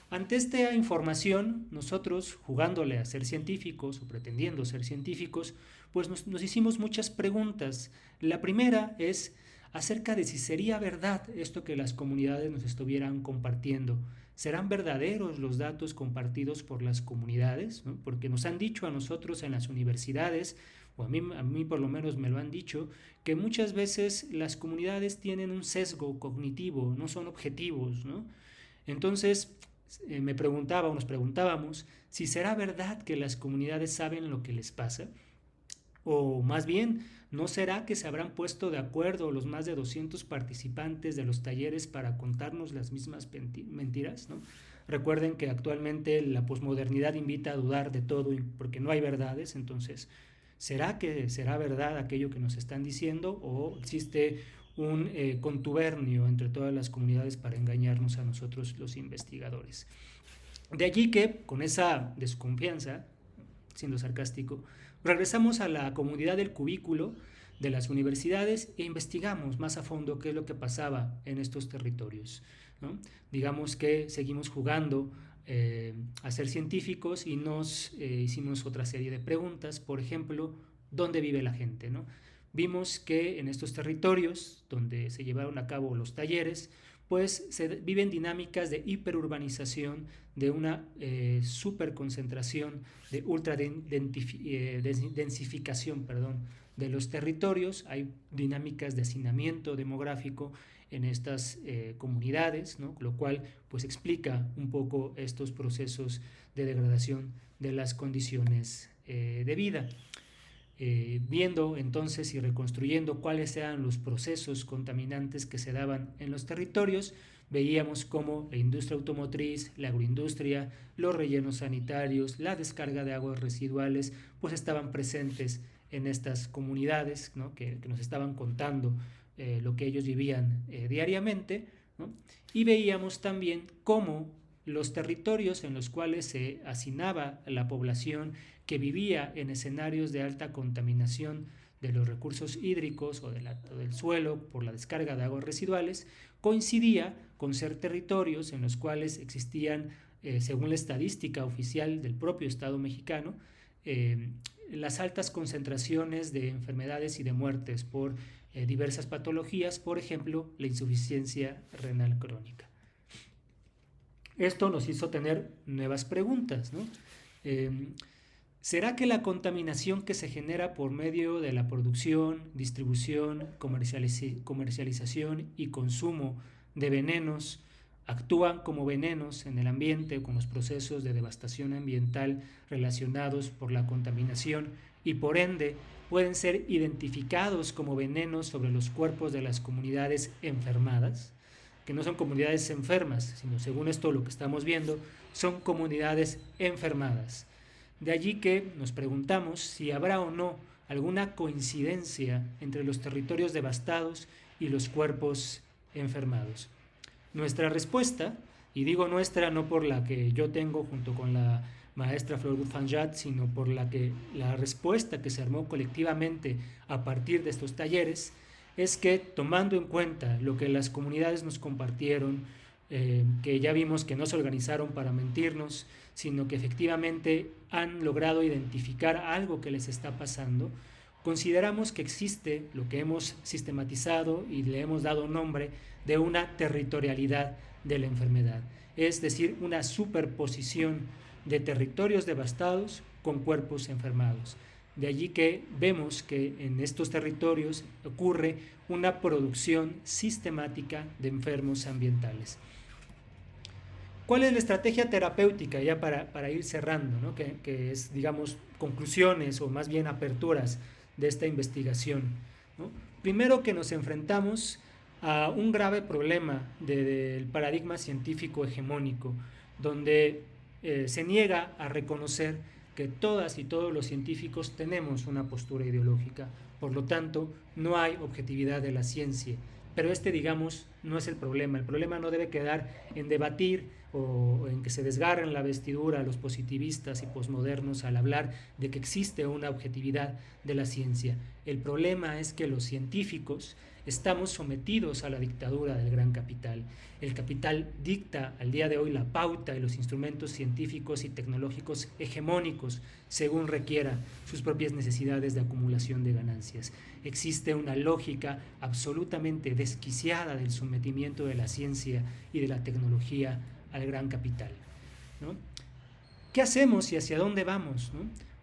Ante esta información, nosotros, jugándole a ser científicos o pretendiendo ser científicos, pues nos hicimos muchas preguntas. La primera es acerca de si sería verdad esto que las comunidades nos estuvieran compartiendo. ¿Serán verdaderos los datos compartidos por las comunidades? ¿No? Porque nos han dicho a nosotros en las universidades, o a mí por lo menos me lo han dicho, que muchas veces las comunidades tienen un sesgo cognitivo, no son objetivos, ¿no? Entonces nos preguntábamos si será verdad que las comunidades saben lo que les pasa, o más bien, ¿no será que se habrán puesto de acuerdo los más de 200 participantes de los talleres para contarnos las mismas mentiras, ¿no? Recuerden que actualmente la posmodernidad invita a dudar de todo porque no hay verdades. Entonces, ¿será que será verdad aquello que nos están diciendo, o existe un contubernio entre todas las comunidades para engañarnos a nosotros los investigadores. De allí que, con esa desconfianza, siendo sarcástico, regresamos a la comunidad del cubículo de las universidades e investigamos más a fondo qué es lo que pasaba en estos territorios, ¿no? Digamos que seguimos jugando a ser científicos y nos hicimos otra serie de preguntas. Por ejemplo, ¿dónde vive la gente, ¿no? Vimos que en estos territorios donde se llevaron a cabo los talleres, pues se viven dinámicas de hiperurbanización, de una superconcentración, de densificación, de los territorios. Hay dinámicas de hacinamiento demográfico en estas comunidades, ¿no? Lo cual pues explica un poco estos procesos de degradación de las condiciones de vida. Viendo entonces y reconstruyendo cuáles eran los procesos contaminantes que se daban en los territorios, veíamos cómo la industria automotriz, la agroindustria, los rellenos sanitarios, la descarga de aguas residuales, pues estaban presentes en estas comunidades, ¿no? que nos estaban contando lo que ellos vivían diariamente, ¿no? Y veíamos también cómo los territorios en los cuales se hacinaba la población que vivía en escenarios de alta contaminación de los recursos hídricos o del suelo por la descarga de aguas residuales, coincidía con ser territorios en los cuales existían, según la estadística oficial del propio Estado mexicano, las altas concentraciones de enfermedades y de muertes por diversas patologías, por ejemplo, la insuficiencia renal crónica. Esto nos hizo tener nuevas preguntas, ¿no? ¿Será que la contaminación que se genera por medio de la producción, distribución, comercialización y consumo de venenos actúan como venenos en el ambiente con los procesos de devastación ambiental relacionados por la contaminación y por ende pueden ser identificados como venenos sobre los cuerpos de las comunidades enfermadas? Que no son comunidades enfermas, sino según esto lo que estamos viendo, son comunidades enfermadas. De allí que nos preguntamos si habrá o no alguna coincidencia entre los territorios devastados y los cuerpos enfermados. Nuestra respuesta, y digo nuestra no por la que yo tengo junto con la maestra Flor Fanjat, sino por la respuesta que se armó colectivamente a partir de estos talleres, es que tomando en cuenta lo que las comunidades nos compartieron, que ya vimos que no se organizaron para mentirnos, sino que efectivamente han logrado identificar algo que les está pasando, consideramos que existe lo que hemos sistematizado y le hemos dado nombre de una territorialidad de la enfermedad, es decir, una superposición de territorios devastados con cuerpos enfermados. De allí que vemos que en estos territorios ocurre una producción sistemática de enfermos ambientales. ¿Cuál es la estrategia terapéutica ya para ir cerrando, ¿no? que es, digamos, conclusiones o más bien aperturas de esta investigación, ¿no? Primero que nos enfrentamos a un grave problema del paradigma científico hegemónico, donde se niega a reconocer que todas y todos los científicos tenemos una postura ideológica, por lo tanto no hay objetividad de la ciencia, pero digamos, no es el problema no debe quedar en debatir o en que se desgarren la vestidura los positivistas y posmodernos al hablar de que existe una objetividad de la ciencia. El problema es que los científicos estamos sometidos a la dictadura del gran capital. El capital dicta al día de hoy la pauta y los instrumentos científicos y tecnológicos hegemónicos según requiera sus propias necesidades de acumulación de ganancias. Existe una lógica absolutamente desquiciada del sometimiento de la ciencia y de la tecnología al gran capital, ¿no? ¿Qué hacemos y hacia dónde vamos, ¿no?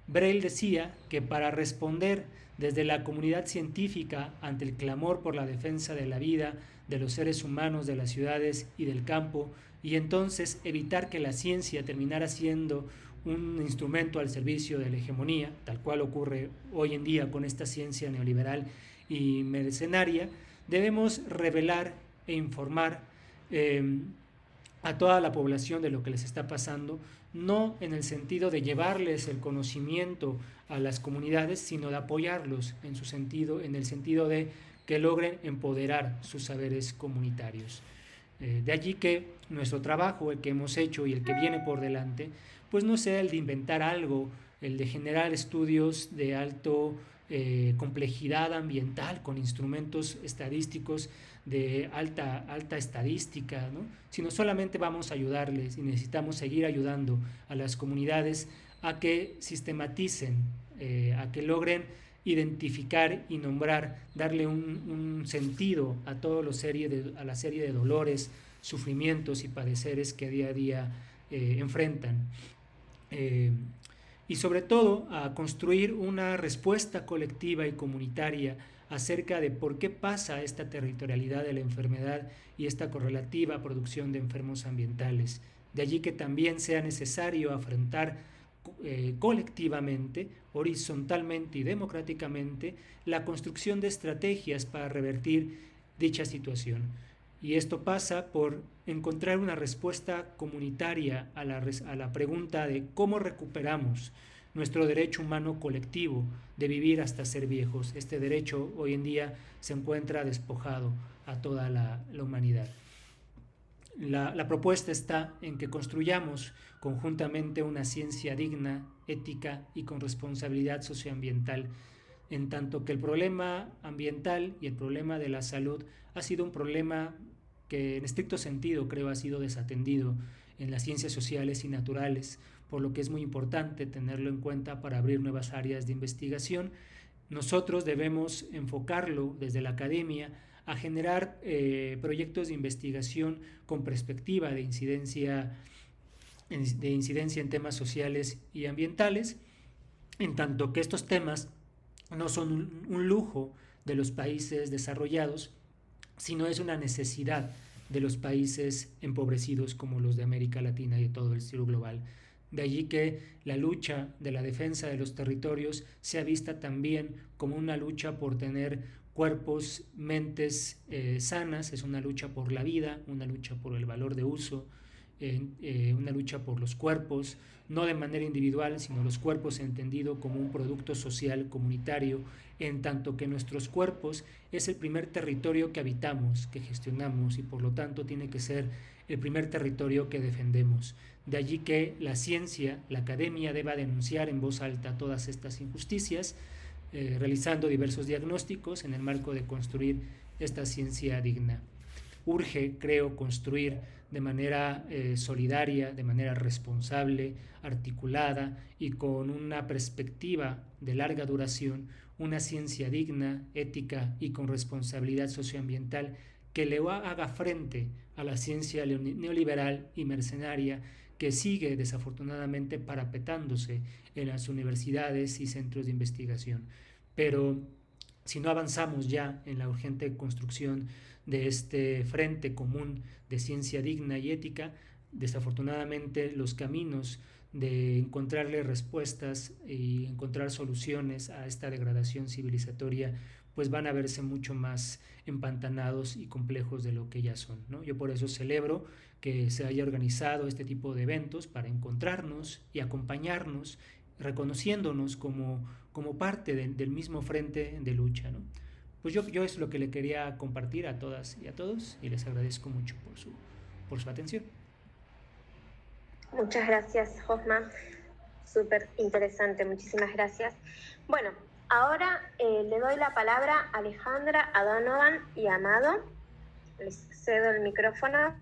Breil decía que para responder desde la comunidad científica ante el clamor por la defensa de la vida, de los seres humanos, de las ciudades y del campo, y entonces evitar que la ciencia terminara siendo un instrumento al servicio de la hegemonía, tal cual ocurre hoy en día con esta ciencia neoliberal y mercenaria, debemos revelar e informar a toda la población de lo que les está pasando, no en el sentido de llevarles el conocimiento a las comunidades, sino de apoyarlos en el sentido de que logren empoderar sus saberes comunitarios. De allí que nuestro trabajo, el que hemos hecho y el que viene por delante, pues no sea el de inventar algo, el de generar estudios de alto complejidad ambiental con instrumentos estadísticos de alta estadística, ¿no? Sino solamente vamos a ayudarles y necesitamos seguir ayudando a las comunidades a que sistematicen, a que logren identificar y nombrar, darle un sentido a a la serie de dolores, sufrimientos y padeceres que día a día enfrentan. Y sobre todo a construir una respuesta colectiva y comunitaria acerca de por qué pasa esta territorialidad de la enfermedad y esta correlativa producción de enfermos ambientales. De allí que también sea necesario afrontar colectivamente, horizontalmente y democráticamente la construcción de estrategias para revertir dicha situación. Y esto pasa por encontrar una respuesta comunitaria a la pregunta de cómo recuperamos nuestro derecho humano colectivo de vivir hasta ser viejos. Este derecho hoy en día se encuentra despojado a toda la humanidad. La propuesta está en que construyamos conjuntamente una ciencia digna, ética y con responsabilidad socioambiental, en tanto que el problema ambiental y el problema de la salud ha sido un problema que en estricto sentido creo ha sido desatendido en las ciencias sociales y naturales, por lo que es muy importante tenerlo en cuenta para abrir nuevas áreas de investigación. Nosotros debemos enfocarlo desde la academia a generar proyectos de investigación con perspectiva de incidencia en temas sociales y ambientales, en tanto que estos temas no son un lujo de los países desarrollados, sino es una necesidad de los países empobrecidos como los de América Latina y de todo el sur global. De allí que la lucha de la defensa de los territorios sea vista también como una lucha por tener cuerpos, mentes sanas, es una lucha por la vida, una lucha por el valor de uso, una lucha por los cuerpos, no de manera individual, sino los cuerpos entendido como un producto social comunitario, en tanto que nuestros cuerpos es el primer territorio que habitamos, que gestionamos y por lo tanto tiene que ser el primer territorio que defendemos. De allí que la ciencia, la academia deba denunciar en voz alta todas estas injusticias, realizando diversos diagnósticos en el marco de construir esta ciencia digna. Urge, creo, construir de manera solidaria, de manera responsable, articulada y con una perspectiva de larga duración, una ciencia digna, ética y con responsabilidad socioambiental que le haga frente a la ciencia neoliberal y mercenaria que sigue desafortunadamente parapetándose en las universidades y centros de investigación. Pero si no avanzamos ya en la urgente construcción de este frente común de ciencia digna y ética, desafortunadamente los caminos de encontrarle respuestas y encontrar soluciones a esta degradación civilizatoria pues van a verse mucho más empantanados y complejos de lo que ya son, ¿no? Yo por eso celebro que se haya organizado este tipo de eventos para encontrarnos y acompañarnos, reconociéndonos como parte del mismo frente de lucha, ¿no? Pues yo es lo que le quería compartir a todas y a todos y les agradezco mucho por su atención. Muchas gracias, Josma. Súper interesante, muchísimas gracias. Bueno, ahora le doy la palabra a Alejandra, a Donovan y a Amado. Les cedo el micrófono.